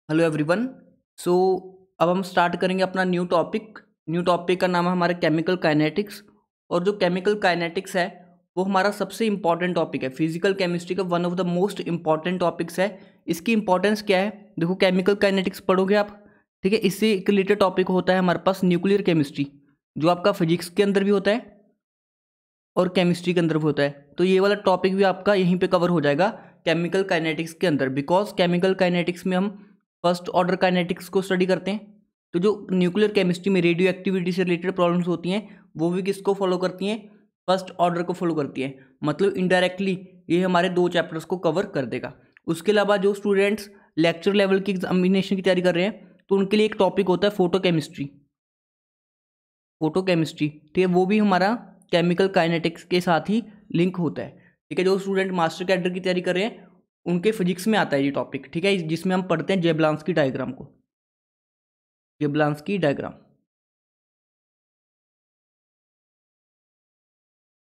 Hello everyone. सो अब हम start करेंगे अपना न्यू टॉपिक का नाम है हमारा केमिकल काइनेटिक्स। और जो केमिकल काइनेटिक्स है वो हमारा सबसे इम्पॉर्टेंट टॉपिक है, फिजिकल केमिस्ट्री का one of the most important topics है। इसकी इंपॉर्टेंस क्या है, देखो केमिकल काइनेटिक्स पढ़ोगे आप, ठीक है। इससे एक रिलेटेड टॉपिक होता है हमारे पास न्यूक्लियर केमिस्ट्री, जो आपका फिजिक्स के अंदर भी होता है और केमिस्ट्री के अंदर भी होता है। तो ये वाला टॉपिक भी आपका यहीं पे कवर हो जाएगा केमिकल काइनेटिक्स के अंदर, बिकॉज केमिकल काइनेटिक्स में हम फर्स्ट ऑर्डर काइनेटिक्स को स्टडी करते हैं। तो जो न्यूक्लियर केमिस्ट्री में रेडियो एक्टिविटी से रिलेटेड प्रॉब्लम्स होती हैं वो भी किसको फॉलो करती हैं, फर्स्ट ऑर्डर को फॉलो करती हैं। मतलब इनडायरेक्टली ये हमारे दो चैप्टर्स को कवर कर देगा। उसके अलावा जो स्टूडेंट्स लेक्चर लेवल की एग्जामिनेशन की तैयारी कर रहे हैं तो उनके लिए एक टॉपिक होता है फोटो केमिस्ट्री, ठीक है। वो भी हमारा केमिकल काइनेटिक्स के साथ ही लिंक होता है, ठीक है। जो स्टूडेंट मास्टर कैडर की तैयारी कर रहे हैं उनके फिजिक्स में आता है ये टॉपिक, ठीक है, जिसमें हम पढ़ते हैं जेब्लांस्की डायग्राम को, जेब्लांस्की डायग्राम।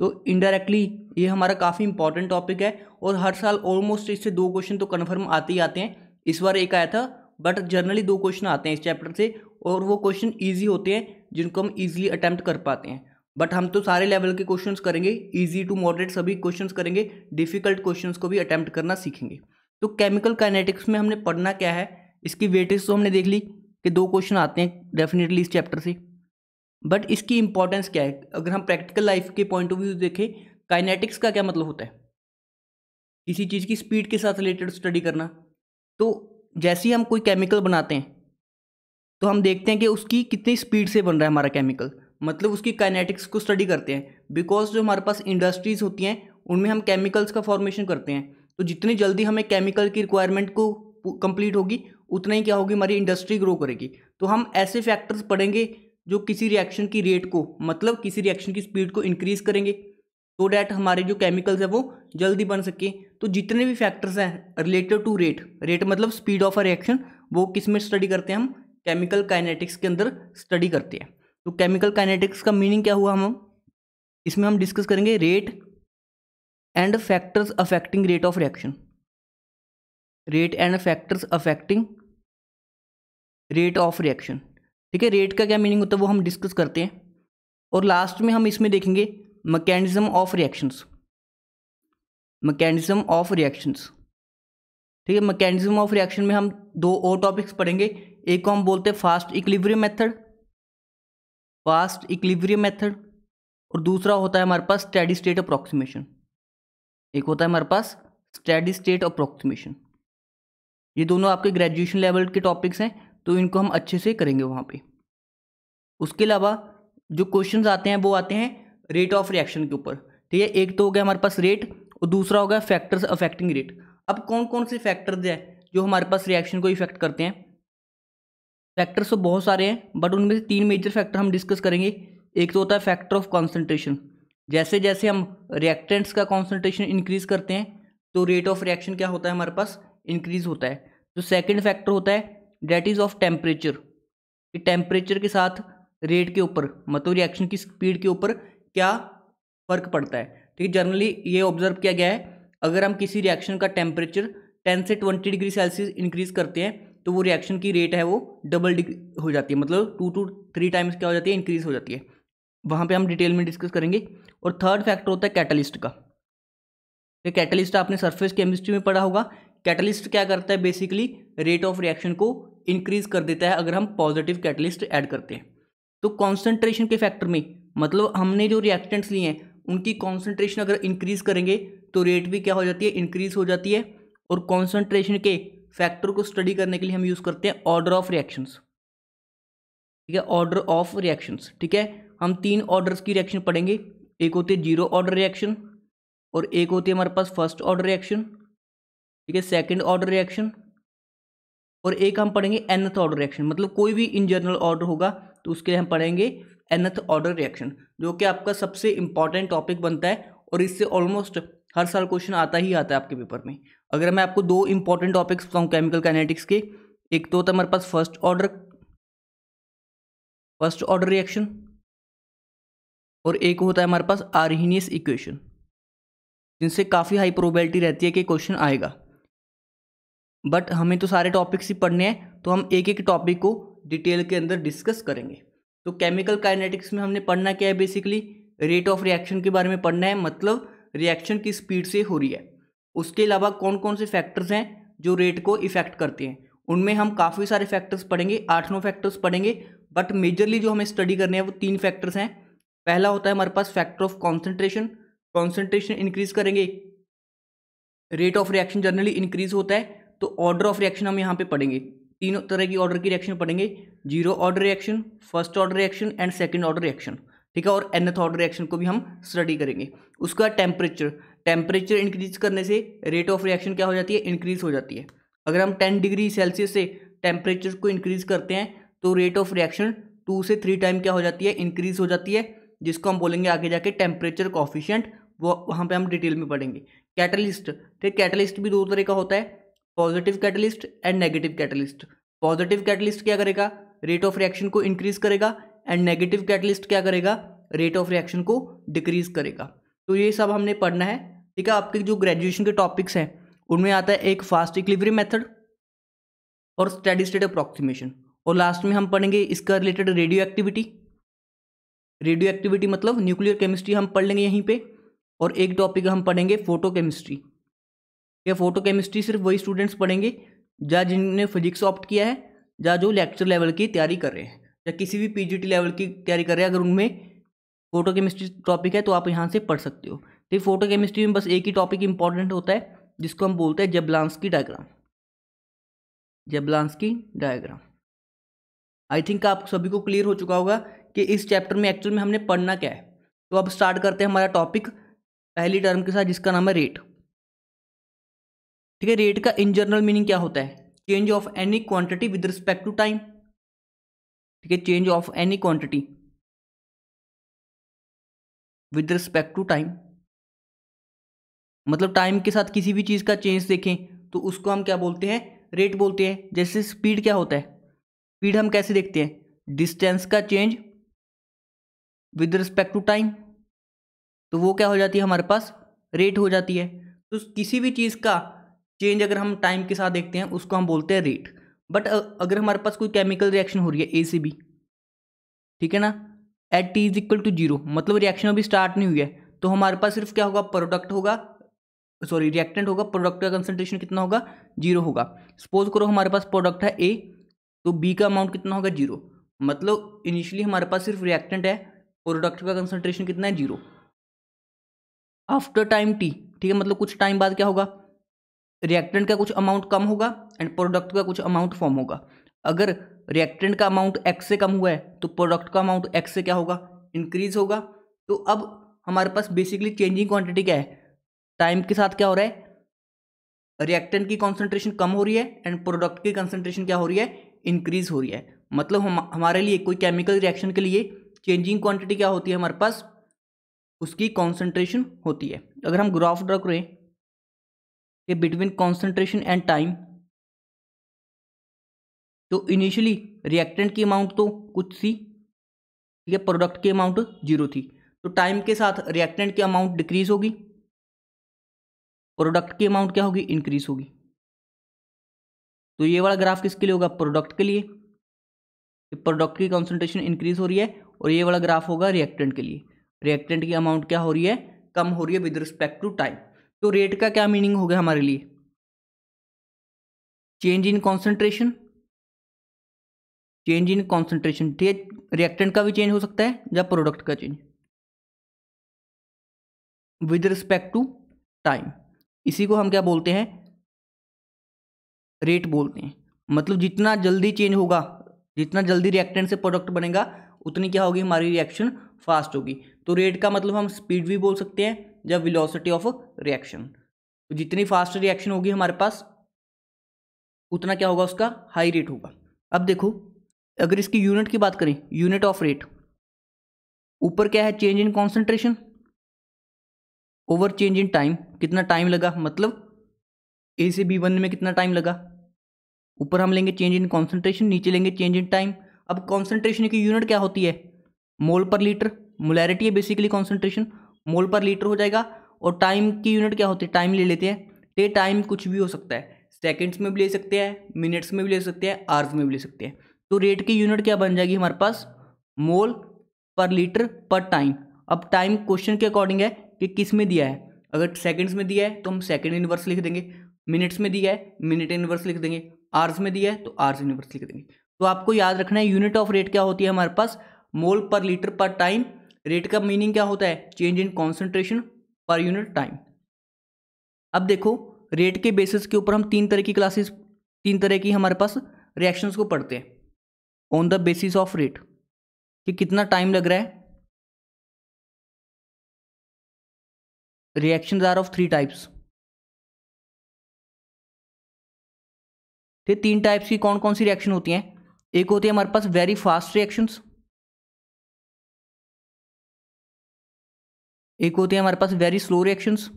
तो इनडायरेक्टली ये हमारा काफ़ी इंपॉर्टेंट टॉपिक है और हर साल ऑलमोस्ट इससे दो क्वेश्चन तो कन्फर्म आते ही आते हैं। इस बार एक आया था, बट जनरली दो क्वेश्चन आते हैं इस चैप्टर से और वो क्वेश्चन ईजी होते हैं जिनको हम ईजिली अटैम्प्ट कर पाते हैं। बट हम तो सारे लेवल के क्वेश्चंस करेंगे, ईजी टू मॉडरेट सभी क्वेश्चंस करेंगे, डिफिकल्ट क्वेश्चंस को भी अटैम्प्ट करना सीखेंगे। तो केमिकल काइनेटिक्स में हमने पढ़ना क्या है, इसकी वेटेज तो हमने देख ली कि दो क्वेश्चन आते हैं डेफिनेटली इस चैप्टर से। बट इसकी इंपॉर्टेंस क्या है, अगर हम प्रैक्टिकल लाइफ के पॉइंट ऑफ व्यू देखें, काइनेटिक्स का क्या मतलब होता है, किसी चीज़ की स्पीड के साथ रिलेटेड स्टडी करना। तो जैसे ही हम कोई केमिकल बनाते हैं तो हम देखते हैं कि उसकी कितनी स्पीड से बन रहा है हमारा केमिकल, मतलब उसकी काइनेटिक्स को स्टडी करते हैं। बिकॉज जो हमारे पास इंडस्ट्रीज होती हैं उनमें हम केमिकल्स का फॉर्मेशन करते हैं, तो जितनी जल्दी हमें केमिकल की रिक्वायरमेंट को कंप्लीट होगी उतना ही क्या होगी, हमारी इंडस्ट्री ग्रो करेगी। तो हम ऐसे फैक्टर्स पढ़ेंगे जो किसी रिएक्शन की रेट को, मतलब किसी रिएक्शन की स्पीड को इंक्रीज करेंगे, सो डैट हमारे जो केमिकल्स है वो जल्दी बन सके। तो जितने भी फैक्टर्स हैं रिलेटेड टू रेट मतलब स्पीड ऑफ अ रिएक्शन, वो किस में स्टडी करते हैं, हम केमिकल काइनेटिक्स के अंदर स्टडी करते हैं। तो केमिकल काइनेटिक्स का मीनिंग क्या हुआ, हम इसमें हम डिस्कस करेंगे rate and factors affecting rate of reaction, rate and factors affecting rate of reaction, ठीक है। रेट का क्या मीनिंग होता है वो हम डिस्कस करते हैं। और लास्ट में हम इसमें देखेंगे mechanism of reactions, mechanism of reactions, ठीक है। मैकेनिज्म ऑफ रिएक्शन में हम दो और टॉपिक्स पढ़ेंगे। एक को हम बोलते हैं फास्ट इक्विलिब्रियम मेथड, और दूसरा होता है हमारे पास स्टेडी स्टेट अप्रोक्सीमेशन। एक होता है हमारे पास स्टेडी स्टेट अप्रोक्सीमेशन। ये दोनों आपके ग्रेजुएशन लेवल के टॉपिक्स हैं, तो इनको हम अच्छे से करेंगे वहाँ पे। उसके अलावा जो क्वेश्चंस आते हैं वो आते हैं रेट ऑफ रिएक्शन के ऊपर, ठीक है। एक तो हो गया हमारे पास रेट और दूसरा हो गया फैक्टर्स अफेक्टिंग रेट। अब कौन कौन से फैक्टर्स हैं जो हमारे पास रिएक्शन को इफेक्ट करते हैं, फैक्टर्स तो बहुत सारे हैं बट उनमें से तीन मेजर फैक्टर हम डिस्कस करेंगे। एक तो होता है फैक्टर ऑफ कॉन्सेंट्रेशन, जैसे जैसे हम रिएक्टेंट्स का कॉन्सेंट्रेशन इंक्रीज करते हैं तो रेट ऑफ रिएक्शन क्या होता है हमारे पास, इंक्रीज होता है। जो सेकंड फैक्टर होता है डेट इज ऑफ टेम्परेचर, कि टेम्परेचर के साथ रेट के ऊपर, मतलब रिएक्शन की स्पीड के ऊपर क्या फर्क पड़ता है, ठीक है। जनरली ये ऑब्जर्व किया गया है, अगर हम किसी रिएक्शन का टेम्परेचर 10 से 20 डिग्री सेल्सियस इंक्रीज करते हैं तो वो रिएक्शन की रेट है वो डबल डिग्री हो जाती है, मतलब 2 to 3 टाइम्स क्या हो जाती है, इंक्रीज हो जाती है। वहाँ पे हम डिटेल में डिस्कस करेंगे। और थर्ड फैक्टर होता है कैटलिस्ट का। तो कैटलिस्ट आपने सरफेस केमिस्ट्री में पढ़ा होगा। कैटलिस्ट क्या करता है, बेसिकली रेट ऑफ रिएक्शन को इंक्रीज कर देता है अगर हम पॉजिटिव कैटलिस्ट ऐड करते हैं। तो कॉन्सेंट्रेशन के फैक्टर में, मतलब हमने जो रिएक्टेंट्स लिए हैं उनकी कॉन्सेंट्रेशन अगर इंक्रीज करेंगे तो रेट भी क्या हो जाती है, इंक्रीज हो जाती है। और कॉन्सेंट्रेशन के फैक्टर को स्टडी करने के लिए हम यूज़ करते हैं ऑर्डर ऑफ रिएक्शंस, ठीक है, ऑर्डर ऑफ रिएक्शंस, ठीक है। हम तीन ऑर्डर्स की रिएक्शन पढ़ेंगे, एक होती है जीरो ऑर्डर रिएक्शन, और एक होती है हमारे पास फर्स्ट ऑर्डर रिएक्शन, ठीक है, सेकंड ऑर्डर रिएक्शन, और एक हम पढ़ेंगे nth ऑर्डर रिएक्शन। मतलब कोई भी इन जनरल ऑर्डर होगा तो उसके लिए हम पढ़ेंगे nth ऑर्डर रिएक्शन, जो कि आपका सबसे इंपॉर्टेंट टॉपिक बनता है और इससे ऑलमोस्ट हर साल क्वेश्चन आता ही आता है आपके पेपर में। अगर मैं आपको दो इंपॉर्टेंट टॉपिक्स बताऊँ केमिकल काइनेटिक्स के, एक तो होता है हमारे पास फर्स्ट ऑर्डर रिएक्शन, और एक होता है हमारे पास आर्हेनियस इक्वेशन, जिनसे काफ़ी हाई प्रोबेबिलिटी रहती है कि क्वेश्चन आएगा। बट हमें तो सारे टॉपिक्स ही पढ़ने हैं, तो हम एक एक टॉपिक को डिटेल के अंदर डिस्कस करेंगे। तो केमिकल काइनेटिक्स में हमने पढ़ना क्या है, बेसिकली रेट ऑफ रिएक्शन के बारे में पढ़ना है, मतलब रिएक्शन की स्पीड से हो रही है। उसके अलावा कौन कौन से फैक्टर्स हैं जो रेट को इफेक्ट करते हैं, उनमें हम काफ़ी सारे फैक्टर्स पढ़ेंगे, 8-9 फैक्टर्स पढ़ेंगे, बट मेजरली जो हमें स्टडी करने हैं वो 3 फैक्टर्स हैं। पहला होता है हमारे पास factor of concentration. Concentration increase करेंगे, rate of reaction generally increase होता है। तो ऑर्डर ऑफ रिएक्शन हम यहाँ पे पढ़ेंगे, तीनों तरह की ऑर्डर की रिएक्शन पढ़ेंगे, 0 order reaction, first order reaction and second order reaction, ठीक है। और nth ऑर्डर रिएक्शन को भी हम स्टडी करेंगे। उसका टेम्परेचर इंक्रीज करने से रेट ऑफ रिएक्शन क्या हो जाती है, इंक्रीज हो जाती है। अगर हम 10 डिग्री सेल्सियस से टेम्परेचर को इंक्रीज करते हैं तो रेट ऑफ रिएक्शन 2 से 3 टाइम क्या हो जाती है, इंक्रीज हो जाती है, जिसको हम बोलेंगे आगे जाके टेम्परेचर कोफिशिएंट, वो वहाँ पे हम डिटेल में पढ़ेंगे। कैटलिस्ट, ठीक, कैटलिस्ट भी 2 तरह का होता है, positive catalyst and negative catalyst. Positive catalyst क्या करेगा, रेट ऑफ रिएक्शन को इंक्रीज करेगा, एंड नेगेटिव कैटलिस्ट क्या करेगा, रेट ऑफ रिएक्शन को डिक्रीज करेगा। तो ये सब हमने पढ़ना है, ठीक है। आपके जो ग्रेजुएशन के टॉपिक्स हैं उनमें आता है एक फास्ट इक्विलिब्रियम मेथड और स्टेडी स्टेट अप्रॉक्सीमेशन, और लास्ट में हम पढ़ेंगे इसका related radio activity. Radio activity मतलब न्यूक्लियर केमिस्ट्री हम पढ़ लेंगे यहीं पे, और एक टॉपिक हम पढ़ेंगे फोटो केमिस्ट्री। या फोटो केमिस्ट्री सिर्फ वही स्टूडेंट्स पढ़ेंगे या जिन्होंने फिजिक्स ऑप्ट किया है, या जो लेक्चर लेवल की तैयारी कर रहे हैं, या किसी भी पीजीटी लेवल की तैयारी कर रहे हैं। अगर उनमें फोटो केमिस्ट्री टॉपिक है तो आप यहाँ से पढ़ सकते हो। तो फोटो केमिस्ट्री में बस एक ही टॉपिक इंपॉर्टेंट होता है जिसको हम बोलते हैं जेब्लांस्की डायग्राम। जेब्लांस्की डायग्राम आई थिंक आप सभी को क्लियर हो चुका होगा कि इस चैप्टर में एक्चुअल में हमने पढ़ना क्या है। तो अब स्टार्ट करते हैं हमारा टॉपिक पहली टर्म के साथ, जिसका नाम है रेट, ठीक है। रेट का इन जनरल मीनिंग क्या होता है, change of any quantity with respect to time, ठीक है। Change of any quantity with respect to time, मतलब टाइम के साथ किसी भी चीज़ का चेंज देखें तो उसको हम क्या बोलते हैं, रेट बोलते हैं। जैसे स्पीड क्या होता है, स्पीड हम कैसे देखते हैं, डिस्टेंस का change with respect to time, तो वो क्या हो जाती है हमारे पास, रेट हो जाती है। तो किसी भी चीज़ का चेंज अगर हम टाइम के साथ देखते हैं उसको हम बोलते हैं रेट। बट अगर हमारे पास कोई केमिकल रिएक्शन हो रही है ए से बी, ठीक है ना, at T is equal to 0, मतलब रिएक्शन अभी स्टार्ट नहीं हुई है, तो हमारे पास सिर्फ क्या होगा, प्रोडक्ट होगा, सॉरी रिएक्टेंट होगा, प्रोडक्ट का कंसंट्रेशन कितना होगा, 0 होगा। सपोज करो हमारे पास प्रोडक्ट है ए, तो बी का अमाउंट कितना होगा, 0, मतलब इनिशियली हमारे पास सिर्फ रिएक्टेंट है, प्रोडक्ट का कंसंट्रेशन कितना है, 0। आफ्टर टाइम टी, ठीक है, मतलब कुछ टाइम बाद क्या होगा, रिएक्टेंट का कुछ अमाउंट कम होगा एंड प्रोडक्ट का कुछ अमाउंट फॉर्म होगा। अगर रिएक्टेंट का अमाउंट x से कम हुआ है तो प्रोडक्ट का अमाउंट x से क्या होगा, इंक्रीज होगा। तो अब हमारे पास बेसिकली चेंजिंग क्वांटिटी क्या है, टाइम के साथ क्या हो रहा है, रिएक्टेंट की कॉन्सेंट्रेशन कम हो रही है एंड प्रोडक्ट की कंसंट्रेशन क्या हो रही है, इंक्रीज हो रही है। मतलब हमारे लिए कोई केमिकल रिएक्शन के लिए चेंजिंग क्वांटिटी क्या होती है, हमारे पास उसकी कॉन्सेंट्रेशन होती है। अगर हम ग्राफ ड्रा करें कि बिटवीन कॉन्सेंट्रेशन एंड टाइम, तो इनिशियली रिएक्टेंट की अमाउंट तो कुछ थी, ठीक है, प्रोडक्ट की अमाउंट 0 थी, तो टाइम के साथ रिएक्टेंट की अमाउंट डिक्रीज होगी, प्रोडक्ट की अमाउंट क्या होगी, इंक्रीज होगी। तो ये वाला ग्राफ किसके लिए होगा, प्रोडक्ट के लिए, प्रोडक्ट की कॉन्सेंट्रेशन इंक्रीज हो रही है, और ये वाला ग्राफ होगा रिएक्टेंट के लिए, रिएक्टेंट की अमाउंट क्या हो रही है, कम हो रही है विद रिस्पेक्ट टू टाइम। तो रेट का क्या मीनिंग हो गया हमारे लिए, change in concentration, change in concentration, ठीक है, रिएक्टेंट का भी चेंज हो सकता है या प्रोडक्ट का change with respect to time, इसी को हम क्या बोलते हैं, रेट बोलते हैं। मतलब जितना जल्दी चेंज होगा, जितना जल्दी रिएक्टेंट से प्रोडक्ट बनेगा, उतनी क्या होगी, हमारी रिएक्शन फास्ट होगी। तो रेट का मतलब हम स्पीड भी बोल सकते हैं या वेलोसिटी ऑफ रिएक्शन। तो जितनी फास्ट रिएक्शन होगी हमारे पास, उतना क्या होगा, उसका हाई रेट होगा। अब देखो अगर इसकी यूनिट की बात करें, यूनिट ऑफ रेट, ऊपर क्या है, change in concentration over change in time, कितना टाइम लगा, मतलब ए से बी बनने में कितना टाइम लगा। ऊपर हम लेंगे चेंज इन कॉन्सेंट्रेशन, नीचे लेंगे चेंज इन टाइम। अब कॉन्सेंट्रेशन की यूनिट क्या होती है, मोल पर लीटर, मोलैरिटी है बेसिकली कॉन्सेंट्रेशन, मोल पर लीटर हो जाएगा। और टाइम की यूनिट क्या होती है, टाइम ले लेते हैं, तो टाइम कुछ भी हो सकता है, सेकंड्स में भी ले सकते हैं, मिनट्स में भी ले सकते हैं, आवर्स में भी ले सकते हैं। तो रेट की यूनिट क्या बन जाएगी हमारे पास, मोल पर लीटर पर टाइम। अब टाइम क्वेश्चन के अकॉर्डिंग है कि किस में दिया है। अगर सेकंड्स में दिया है तो हम सेकंड इनवर्स लिख देंगे, मिनट्स में दिया है मिनट इनवर्स लिख देंगे, आवर्स में दिया है तो आवर्स इनवर्स लिख देंगे। तो आपको याद रखना है यूनिट ऑफ रेट क्या होती है हमारे पास, मोल पर लीटर पर टाइम। रेट का मीनिंग क्या होता है, change in concentration per unit time. अब देखो रेट के बेसिस के ऊपर हम तीन तरह की हमारे पास रिएक्शंस को पढ़ते हैं on the basis of rate, कि कितना टाइम लग रहा है। Reactions are of three types. ठीक, तीन टाइप्स की कौन कौन सी रिएक्शन होती हैं। एक होती है हमारे पास वेरी फास्ट रिएक्शंस, एक होती है हमारे पास वेरी स्लो रिएक्शंस,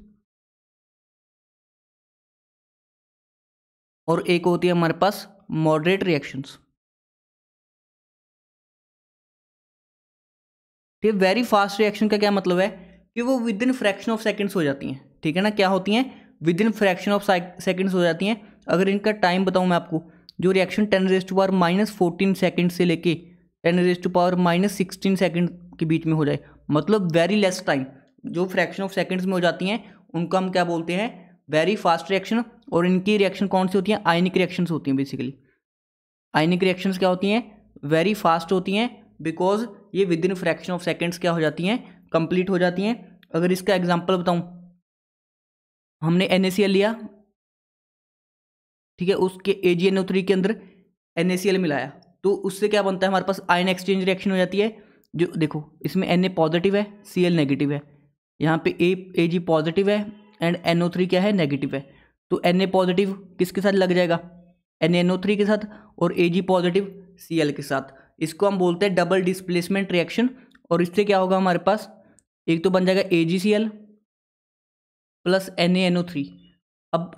और एक होती है हमारे पास मॉडरेट रिएक्शंस। ठीक है, वेरी फास्ट रिएक्शन का क्या मतलब है कि वो with in fraction of seconds हो जाती हैं। ठीक है ना, क्या होती हैं, with in fraction of seconds हो जाती हैं। अगर इनका टाइम बताऊं मैं आपको, जो रिएक्शन 10⁻⁻14 सेकंड से लेके 10⁻⁻16 सेकंड के बीच में हो जाए, मतलब वेरी लेस टाइम, जो फ्रैक्शन ऑफ सेकंड्स में हो जाती हैं उनको हम क्या बोलते हैं, वेरी फास्ट रिएक्शन। और इनकी रिएक्शन कौन सी होती हैं, आयनिक रिएक्शंस होती हैं बेसिकली। आयनिक रिएक्शंस क्या होती हैं, वेरी फास्ट होती हैं, बिकॉज ये with in fraction of seconds क्या हो जाती हैं, कंप्लीट हो जाती हैं। अगर इसका एग्जांपल बताऊं, हमने NaCl लिया, ठीक है, उसके AgNO3 के अंदर NaCl मिलाया, तो उससे क्या बनता है हमारे पास, आयन एक्सचेंज रिएक्शन हो जाती है। जो देखो इसमें Na पॉजिटिव है, Cl नेगेटिव है, यहाँ पे Ag पॉजिटिव है एंड NO3 क्या है, नेगेटिव है। तो Na पॉजिटिव किसके साथ लग जाएगा, NaNO3 के साथ, और Ag पॉजिटिव Cl के साथ। इसको हम बोलते हैं डबल डिस्प्लेसमेंट रिएक्शन। और इससे क्या होगा हमारे पास, एक तो बन जाएगा AgCl प्लस NaNO3। अब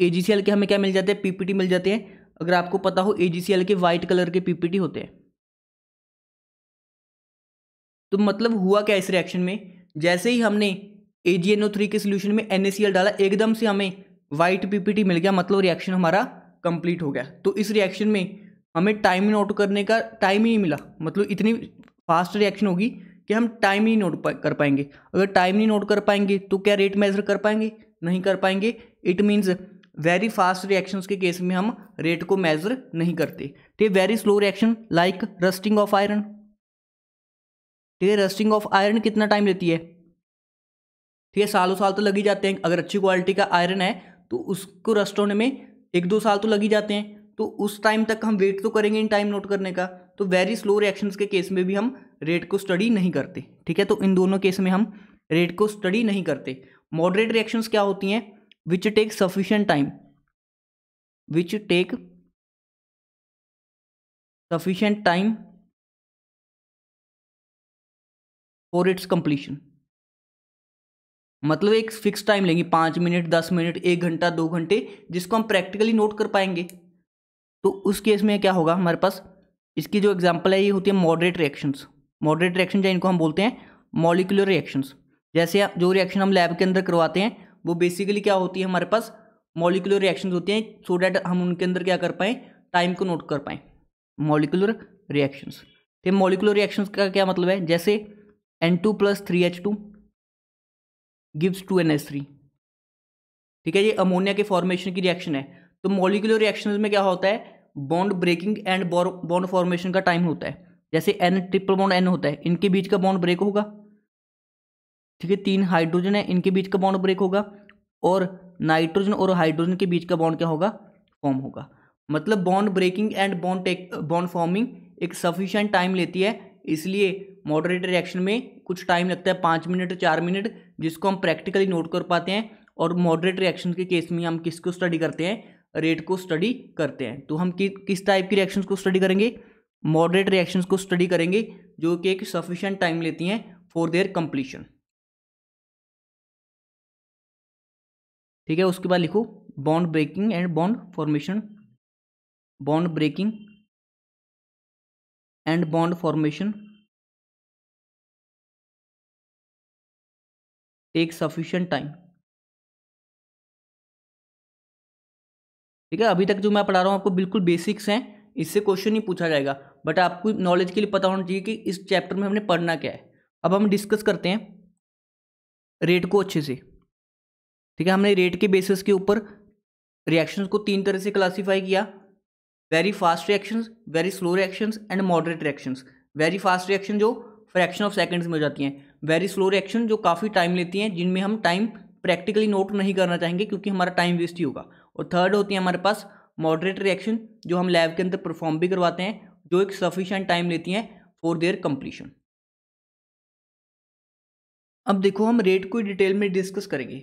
AgCl के हमें क्या मिल जाते हैं, PPT मिल जाते हैं। अगर आपको पता हो AgCl के वाइट कलर के PPT होते हैं। तो मतलब हुआ क्या इस रिएक्शन में, जैसे ही हमने AgNO3 के सोल्यूशन में NaCl डाला, एकदम से हमें वाइट PPT मिल गया, मतलब रिएक्शन हमारा कंप्लीट हो गया। तो इस रिएक्शन में हमें टाइम नोट करने का टाइम ही नहीं मिला, मतलब इतनी फास्ट रिएक्शन होगी कि हम टाइम ही नोट कर पाएंगे। अगर टाइम नहीं नोट कर पाएंगे तो क्या रेट मेजर कर पाएंगे, नहीं कर पाएंगे। It means very fast reactions के केस में हम रेट को मेजर नहीं करते। ठीक है, very slow reaction like rusting of iron. ठीक है, रस्टिंग ऑफ आयरन कितना टाइम लेती है, ठीक है, सालों साल तो लग ही जाते हैं। अगर अच्छी क्वालिटी का आयरन है तो उसको रस्ट होने में 1-2 साल तो लग ही जाते हैं। तो उस टाइम तक हम वेट तो करेंगे इन टाइम नोट करने का। तो वेरी स्लो रिएक्शंस के केस में भी हम रेट को स्टडी नहीं करते। ठीक है, तो इन दोनों केस में हम रेट को स्टडी नहीं करते। मॉडरेट रिएक्शंस क्या होती हैं, which take sufficient time, which take sufficient time for its completion. मतलब एक फिक्स टाइम लेंगे, 5 मिनट, 10 मिनट, 1 घंटा, 2 घंटे, जिसको हम प्रैक्टिकली नोट कर पाएंगे। तो उस केस में क्या होगा हमारे पास, इसकी जो एग्जांपल है ये होती है मॉडरेट रिएक्शंस। मॉडरेट रिएक्शन जो इनको हम बोलते हैं मॉलिक्यूलर रिएक्शंस। जैसे जो रिएक्शन हम लैब के अंदर करवाते हैं वो बेसिकली क्या होती है हमारे पास, मॉलिक्यूलर रिएक्शंस होती हैं, सो डैट हम उनके अंदर क्या कर पाएँ, टाइम को नोट कर पाएँ। Molecular reactions. तो मॉलिक्यूलर रिएक्शंस का क्या मतलब है, जैसे N2 + 3H2 गिव्स 2NH3। ठीक है, ये अमोनिया के फॉर्मेशन की रिएक्शन है। तो मॉलिक्यूलर रिएक्शंस में क्या होता है, bond breaking and bond formation का टाइम होता है। जैसे N ट्रिपल बॉन्ड N होता है, इनके बीच का बॉन्ड ब्रेक होगा। ठीक है, 3 हाइड्रोजन है, इनके बीच का बॉन्ड ब्रेक होगा, और नाइट्रोजन और हाइड्रोजन के बीच का बॉन्ड क्या होगा, फॉर्म होगा। मतलब bond breaking and bond forming एक सफिशिएंट टाइम लेती है। इसलिए मॉडरेट रिएक्शन में कुछ टाइम लगता है, 5 मिनट 4 मिनट, जिसको हम प्रैक्टिकली नोट कर पाते हैं। और मॉडरेट रिएक्शन के केस में हम किसको स्टडी करते हैं, रेट को स्टडी करते हैं। तो हम किस टाइप की रिएक्शंस को स्टडी करेंगे, मॉडरेट रिएक्शंस को स्टडी करेंगे, जो कि एक सफिशिएंट टाइम लेती हैं फॉर देयर कंप्लीशन। ठीक है, उसके बाद लिखो bond breaking and bond formation. Bond breaking and bond formation take sufficient time. ठीक है, अभी तक जो मैं पढ़ा रहा हूँ आपको बिल्कुल बेसिक्स हैं, इससे क्वेश्चन नहीं पूछा जाएगा, बट आपको नॉलेज के लिए पता होना चाहिए कि इस चैप्टर में हमने पढ़ना क्या है। अब हम डिस्कस करते हैं रेट को अच्छे से। ठीक है, हमने रेट के बेसिस के ऊपर रिएक्शंस को 3 तरह से क्लासीफाई किया, very fast reactions, very slow reactions and moderate reactions. Very fast reaction जो फ्रैक्शन ऑफ सेकंड्स में हो जाती हैं, वेरी स्लो रिएक्शन जो काफ़ी टाइम लेती हैं, जिनमें हम टाइम प्रैक्टिकली नोट नहीं करना चाहेंगे क्योंकि हमारा टाइम वेस्ट ही होगा। और थर्ड होती है हमारे पास मॉडरेट रिएक्शन जो हम लैब के अंदर परफॉर्म भी करवाते हैं, जो एक सफिशिएंट टाइम लेती हैं फॉर देयर कंप्लीशन। अब देखो हम रेट को डिटेल में डिस्कस करेंगे।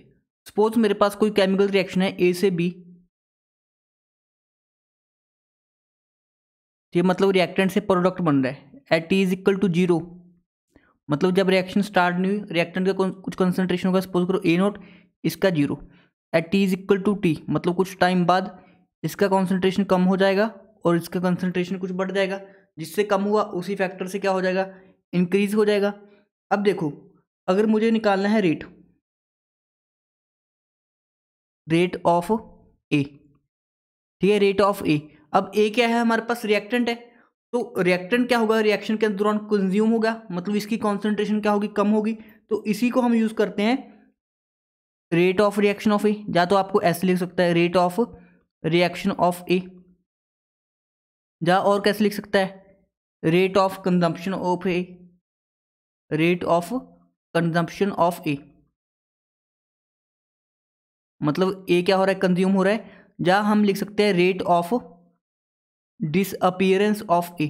सपोज मेरे पास कोई केमिकल रिएक्शन है ए से बी, ये मतलब रिएक्टेंट से प्रोडक्ट बन रहा है at T is equal to 0, मतलब जब रिएक्शन स्टार्ट नहीं हुई रिएक्टेंट का कुछ कंसंट्रेशन होगा, सपोज करो ए नोट, इसका 0, at T is equal to T, मतलब कुछ टाइम बाद इसका कॉन्सेंट्रेशन कम हो जाएगा और इसका कंसंट्रेशन कुछ बढ़ जाएगा, जिससे कम हुआ उसी फैक्टर से क्या हो जाएगा, इंक्रीज हो जाएगा। अब देखो अगर मुझे निकालना है रेट ऑफ ए, ठीक है, रेट ऑफ ए। अब ए क्या है हमारे पास, रिएक्टेंट है, तो रिएक्टेंट क्या होगा, रिएक्शन के दौरान कंज्यूम होगा, मतलब इसकी कॉन्सेंट्रेशन क्या होगी, कम होगी, तो इसी को हम यूज करते हैं rate of reaction of A. या तो आपको ऐसे लिख सकता है rate of reaction of A, या और कैसे लिख सकता है rate of consumption of A, rate of consumption of A, मतलब ए क्या हो रहा है, कंज्यूम हो रहा है। या हम लिख सकते हैं rate of disappearance of A,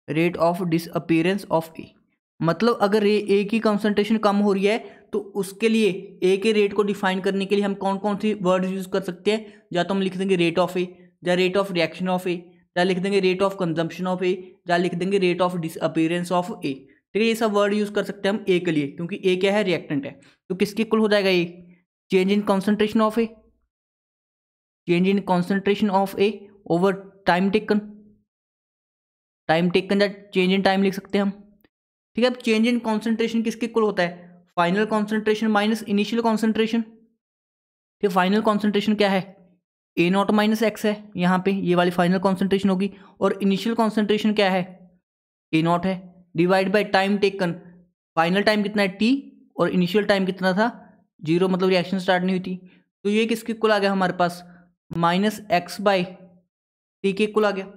rate of disappearance of A, मतलब अगर ए की कंसंट्रेशन कम हो रही है तो उसके लिए ए के रेट को डिफाइन करने के लिए हम कौन कौन सी वर्ड यूज कर सकते हैं, या तो हम लिख देंगे रेट ऑफ ए, या rate of reaction of A, या लिख देंगे rate of consumption of A, या लिख देंगे rate of disappearance of A. ठीक है, ये सब वर्ड यूज कर सकते हैं हम ए के लिए, क्योंकि ए क्या है, रिएक्टेंट है। तो किसके इक्वल हो जाएगा ये, change in concentration of A, change in concentration of A over time taken, time taken या चेंज इन टाइम लिख सकते हैं हम। ठीक है, अब चेंज इन कॉन्सेंट्रेशन किसके इक्वल होता है, final concentration minus initial concentration. ठीक है, फाइनल कॉन्सेंट्रेशन क्या है, ए नॉट माइनस एक्स है, यहाँ पे ये वाली फाइनल कॉन्सेंट्रेशन होगी, और इनिशियल कॉन्सेंट्रेशन क्या है, ए नॉट है, divide by time taken, final time कितना है टी, और इनिशियल टाइम कितना था 0, मतलब रिएक्शन स्टार्ट नहीं हुई थी। तो ये किसके इक्वल आ गया हमारे पास, माइनस एक्स बाई टी के इक्वल आ गया,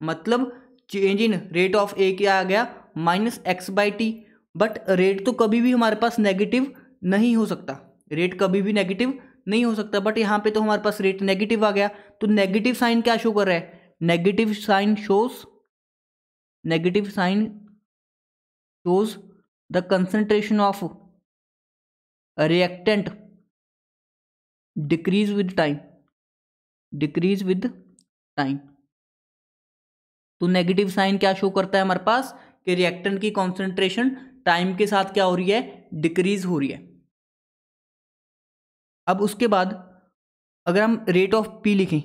मतलब चेंज इन रेट ऑफ ए क्या आ गया, minus x by T. But rate तो कभी भी हमारे पास नेगेटिव नहीं हो सकता, रेट कभी भी नेगेटिव नहीं हो सकता, बट यहाँ पे तो हमारे पास रेट नेगेटिव आ गया। तो नेगेटिव साइन क्या शो कर रहा है, negative sign shows the concentration of reactant decreases with time, तो नेगेटिव साइन क्या शो करता है हमारे पास कि रिएक्टेंट की कॉन्सेंट्रेशन टाइम के साथ क्या हो रही है, डिक्रीज हो रही है। अब उसके बाद अगर हम रेट ऑफ पी लिखें,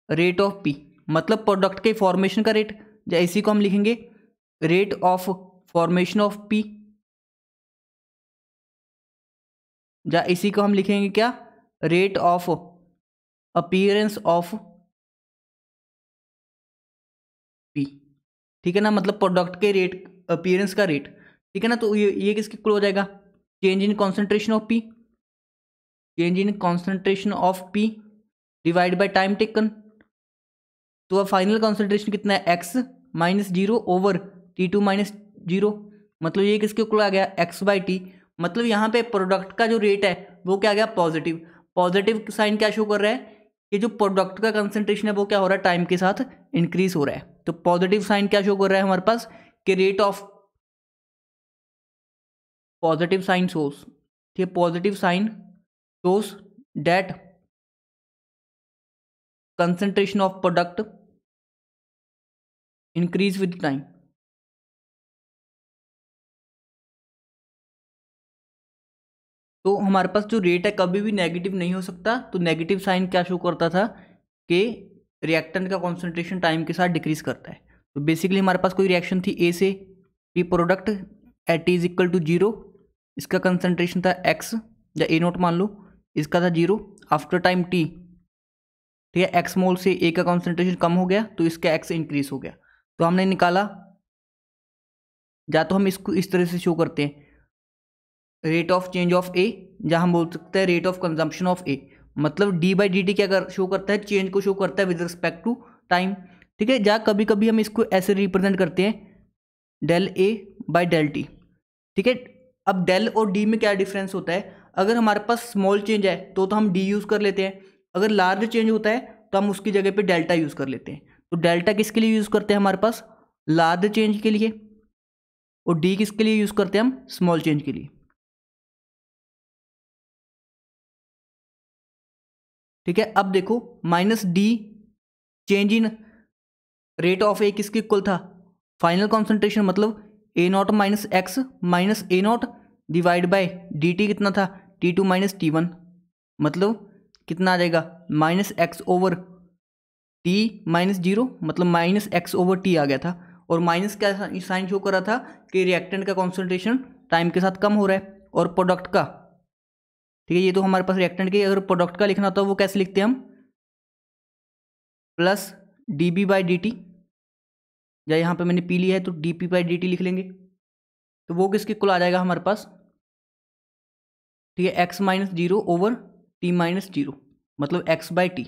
रेट ऑफ पी मतलब प्रोडक्ट के फॉर्मेशन का रेट, या इसी को हम लिखेंगे rate of formation of P, या इसी को हम लिखेंगे क्या, rate of appearance of P. ठीक है ना, मतलब प्रोडक्ट के रेट, अपीयरेंस का रेट। ठीक है ना, तो ये किसके इक्वल हो जाएगा, change in concentration of P, change in concentration of P divide by time taken. तो अब फाइनल कॉन्सेंट्रेशन कितना है, x minus 0 over T2 minus 0, मतलब ये किसके इक्वल आ गया, एक्स बाई टी। मतलब यहाँ पे प्रोडक्ट का जो रेट है वो क्या आ गया, पॉजिटिव। पॉजिटिव साइन क्या शो कर रहा है कि जो प्रोडक्ट का कंसेंट्रेशन है वो क्या हो रहा है, टाइम के साथ इंक्रीज हो रहा है। तो पॉजिटिव साइन क्या शो कर रहा है हमारे पास कि rate of, positive sign shows, ठीक है, positive sign shows that concentration of product increase with time। तो हमारे पास जो रेट है कभी भी नेगेटिव नहीं हो सकता, तो नेगेटिव साइन क्या शो करता था कि रिएक्टेंट का कॉन्सेंट्रेशन टाइम के साथ डिक्रीज करता है। तो बेसिकली हमारे पास कोई रिएक्शन थी ए से P product at is equal to 0, इसका कंसेंट्रेशन था एक्स या ए नोट मान लो, इसका था 0, आफ्टर टाइम टी, ठीक है, एक्स मोल से ए का कॉन्सेंट्रेशन कम हो गया तो इसका एक्स इंक्रीज हो गया। तो हमने निकाला, या तो हम इसको इस तरह से शो करते हैं, रेट ऑफ चेंज ऑफ ए, जहाँ हम बोल सकते हैं rate of consumption of A, मतलब डी बाई डी टी क्या शो करता है, चेंज को शो करता है विद रिस्पेक्ट टू टाइम, ठीक है। जहाँ कभी कभी हम इसको ऐसे रिप्रेजेंट करते हैं, del A by del T, ठीक है। अब डेल और डी में क्या डिफरेंस होता है, अगर हमारे पास स्मॉल चेंज है तो हम डी यूज़ कर लेते हैं, अगर लार्ज चेंज होता है तो हम उसकी जगह पे डेल्टा यूज़ कर लेते हैं। तो डेल्टा किसके लिए यूज़ करते हैं हमारे पास, लार्ज चेंज के लिए, और डी किसके लिए यूज़ करते हैं हम, स्मॉल चेंज के लिए, ठीक है। अब देखो minus D change in rate of A किसके इक्वल था, फाइनल कॉन्सेंट्रेशन, मतलब A not minus X minus A not divide by D T कितना था, T two minus T one, मतलब कितना आ जाएगा, minus X over T minus zero, मतलब माइनस एक्स ओवर टी आ गया था। और माइनस क्या साइन शो कर रहा था कि रिएक्टेंट का कॉन्सेंट्रेशन टाइम के साथ कम हो रहा है, और प्रोडक्ट का, ठीक है, ये तो हमारे पास रिएक्टेंट के, अगर प्रोडक्ट का लिखना होता है वो कैसे लिखते हैं हम, plus D B by D T, या यहाँ पे मैंने पी लिया है तो D P by D T लिख लेंगे, तो वो किसके इक्वल आ जाएगा हमारे पास, ठीक है, x minus zero over T minus zero, मतलब एक्स बाई टी।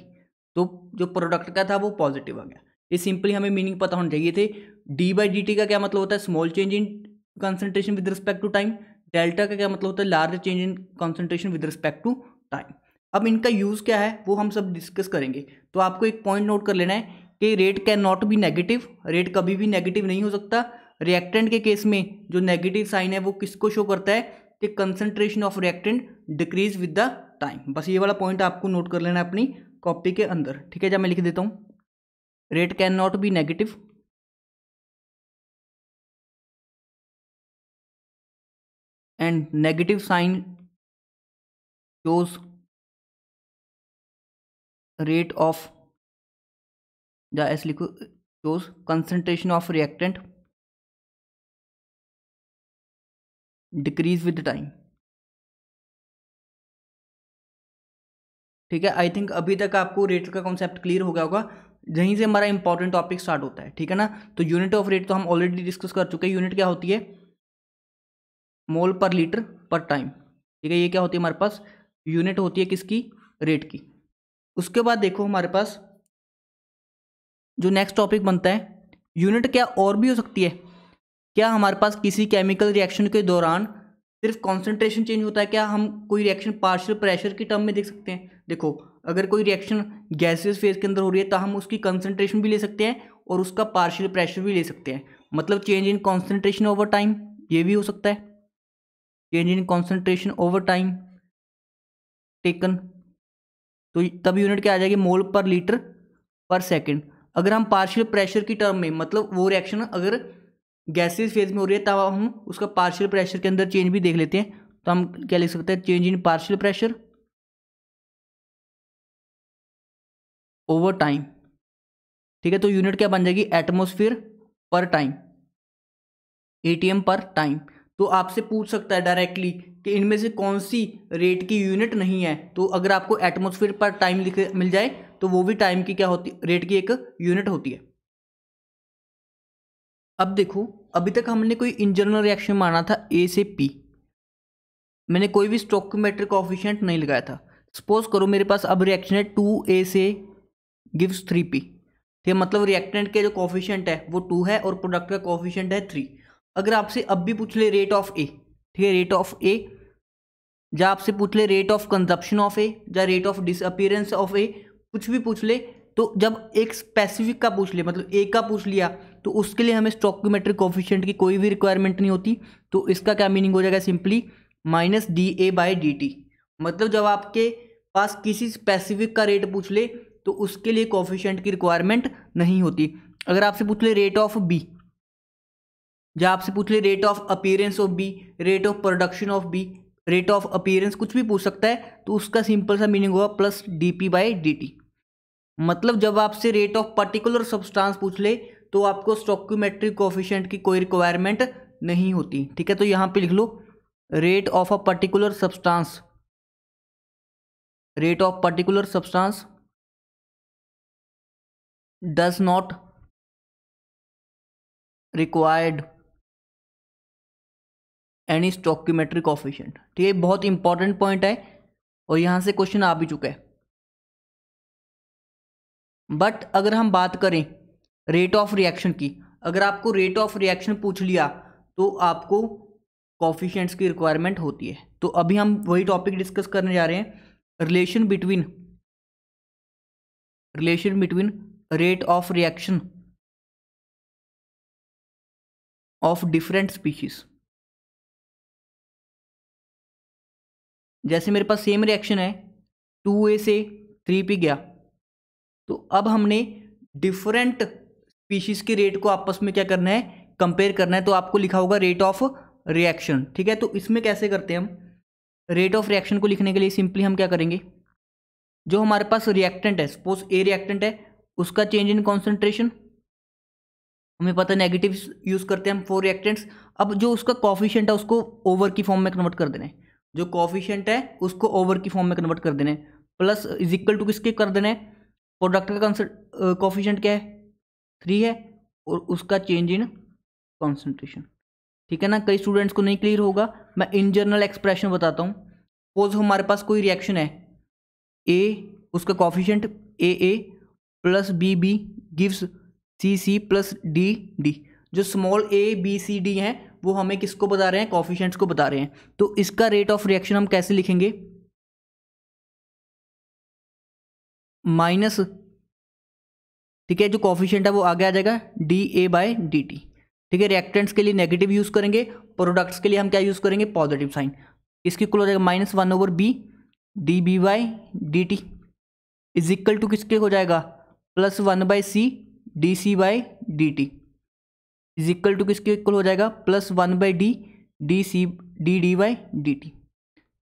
तो जो प्रोडक्ट का था वो पॉजिटिव आ गया। ये सिंपली हमें मीनिंग पता होना चाहिए थे। डी बाई डी टी का क्या मतलब होता है, small change in concentration with respect to time. Delta का क्या मतलब होता है, large change in concentration with respect to time. अब इनका यूज़ क्या है वो हम सब डिस्कस करेंगे। तो आपको एक पॉइंट नोट कर लेना है कि rate can not be negative, rate कभी भी नेगेटिव नहीं हो सकता। रिएक्टेंट के केस में जो नेगेटिव साइन है वो किसको शो करता है कि concentration of reactant decreases with the time. बस ये वाला पॉइंट आपको नोट कर लेना है अपनी कॉपी के अंदर, ठीक है। जब मैं लिख देता हूँ, rate can not be negative and negative sign shows rate of, या ऐसे लिखो, shows concentration of reactant decreases with time, ठीक है। आई थिंक अभी तक आपको रेट का कॉन्सेप्ट क्लियर हो गया होगा, यहीं से हमारा इंपॉर्टेंट टॉपिक स्टार्ट होता है, ठीक है ना। तो यूनिट ऑफ रेट तो हम ऑलरेडी डिस्कस कर चुके हैं। यूनिट क्या होती है, मोल पर लीटर पर टाइम, ठीक है। ये क्या होती है हमारे पास, यूनिट होती है किसकी, रेट की। उसके बाद देखो हमारे पास जो नेक्स्ट टॉपिक बनता है, यूनिट क्या और भी हो सकती है, क्या हमारे पास किसी केमिकल रिएक्शन के दौरान सिर्फ कॉन्सेंट्रेशन चेंज होता है, क्या हम कोई रिएक्शन पार्शियल प्रेशर की टर्म में देख सकते हैं। देखो अगर कोई रिएक्शन गैसियस फेज के अंदर हो रही है तो हम उसकी कंसंट्रेशन भी ले सकते हैं और उसका पार्शियल प्रेशर भी ले सकते हैं, मतलब change in concentration over time, ये भी हो सकता है, change in concentration over time taken. तो तब यूनिट क्या आ जाएगी, मोल पर लीटर पर सेकेंड। अगर हम पार्शियल प्रेशर की टर्म में, मतलब वो रिएक्शन अगर गैसेस फेज में हो रही है तब हम उसका पार्शियल प्रेशर के अंदर चेंज भी देख लेते हैं, तो हम क्या लिख सकते हैं, change in partial pressure over time, ठीक है। तो यूनिट क्या बन जाएगी, एटमॉस्फेयर पर टाइम, एटीएम पर टाइम। तो आपसे पूछ सकता है डायरेक्टली कि इनमें से कौन सी रेट की यूनिट नहीं है, तो अगर आपको एटमॉस्फेयर पर टाइम लिख मिल जाए तो वो भी टाइम की क्या होती, रेट की एक यूनिट होती है। अब देखो अभी तक हमने कोई इन जनरल रिएक्शन माना था ए से पी, मैंने कोई भी स्टोइकोमेट्रिक कोएफिशिएंट नहीं लगाया था। सपोज करो मेरे पास अब रिएक्शन है 2A से गिव्स 3P, ठीक है, मतलब रिएक्टेंट के जो कोएफिशिएंट है वो 2 है और प्रोडक्ट का कोएफिशिएंट है 3। अगर आपसे अब भी पूछ ले रेट ऑफ ए, ठीक है, रेट ऑफ ए, या आपसे पूछ ले rate of consumption of A, या रेट ऑफ डिसअपीयरेंस ऑफ ए, कुछ भी पूछ ले, तो जब एक स्पेसिफिक का पूछ ले, मतलब ए का पूछ लिया, तो उसके लिए हमें स्टोइकोमेट्रिक कोएफिशिएंट की कोई भी रिक्वायरमेंट नहीं होती। तो इसका क्या मीनिंग हो जाएगा, simply minus D A by D T. मतलब जब आपके पास किसी स्पेसिफिक का रेट पूछ ले तो उसके लिए कोएफिशिएंट की रिक्वायरमेंट नहीं होती। अगर आपसे पूछ ले रेट ऑफ बी, या आपसे पूछ ले rate of appearance of B, rate of production of B, rate of appearance, कुछ भी पूछ सकता है, तो उसका सिंपल सा मीनिंग होगा plus D P by D T. मतलब जब आपसे रेट ऑफ पर्टिकुलर सब्सटेंस पूछ ले तो आपको स्टोइकोमेट्रिक कोएफिशिएंट की कोई रिक्वायरमेंट नहीं होती, ठीक है। तो यहाँ पे लिख लो rate of a particular substance, rate of particular substance does not required any stoichiometric coefficient. ठीक है, बहुत इंपॉर्टेंट पॉइंट है और यहां से क्वेश्चन आ भी चुका है। बट अगर हम बात करें रेट ऑफ रिएक्शन की, अगर आपको रेट ऑफ रिएक्शन पूछ लिया तो आपको कोएफिशिएंट्स की रिक्वायरमेंट होती है। तो अभी हम वही टॉपिक डिस्कस करने जा रहे हैं, relation between rate of reaction of different species. जैसे मेरे पास सेम रिएक्शन है, 2A से 3P गया, तो अब हमने डिफरेंट स्पीशीज के रेट को आपस में क्या करना है, कंपेयर करना है। तो आपको लिखा होगा रेट ऑफ रिएक्शन। ठीक है, तो इसमें कैसे करते हैं हम, रेट ऑफ रिएक्शन को लिखने के लिए सिंपली हम क्या करेंगे, जो हमारे पास रिएक्टेंट है, सपोज ए रिएक्टेंट है, उसका चेंज इन कॉन्सेंट्रेशन हमें पता है, नेगेटिव यूज करते हैं हम फॉर रिएक्टेंट्स। अब जो उसका कॉफिशिएंट है उसको ओवर की फॉर्म में कन्वर्ट कर देना है, जो कॉफिशिएंट है उसको ओवर की फॉर्म में कन्वर्ट कर देना है, प्लस इज इक्वल टू किसके कर देना है, प्रोडक्ट का कॉफिशिएंट क्या है, 3 है, और उसका चेंज इन कॉन्सेंट्रेशन। ठीक है ना, कई स्टूडेंट्स को नहीं क्लियर होगा, मैं इन जनरल एक्सप्रेशन बताता हूँ। सपोज हमारे पास कोई रिएक्शन है, ए उसका coefficient A plus B gives C plus D. जो small A B C D हैं वो हमें किसको बता रहे हैं, कॉफिशिएंट्स को बता रहे हैं। तो इसका रेट ऑफ रिएक्शन हम कैसे लिखेंगे, माइनस, ठीक है, जो कॉफिशिएंट है वो आगे आ जाएगा D A by D T. ठीक है, रिएक्टेंट्स के लिए नेगेटिव यूज करेंगे, प्रोडक्ट्स के लिए हम क्या यूज करेंगे, पॉजिटिव साइन। इसकी इक्वल हो जाएगा -1/b D B by D T is equal to किसके हो जाएगा, +1/c D C by D T is equal to किसके इक्वल हो जाएगा, +1/d D C D by D T.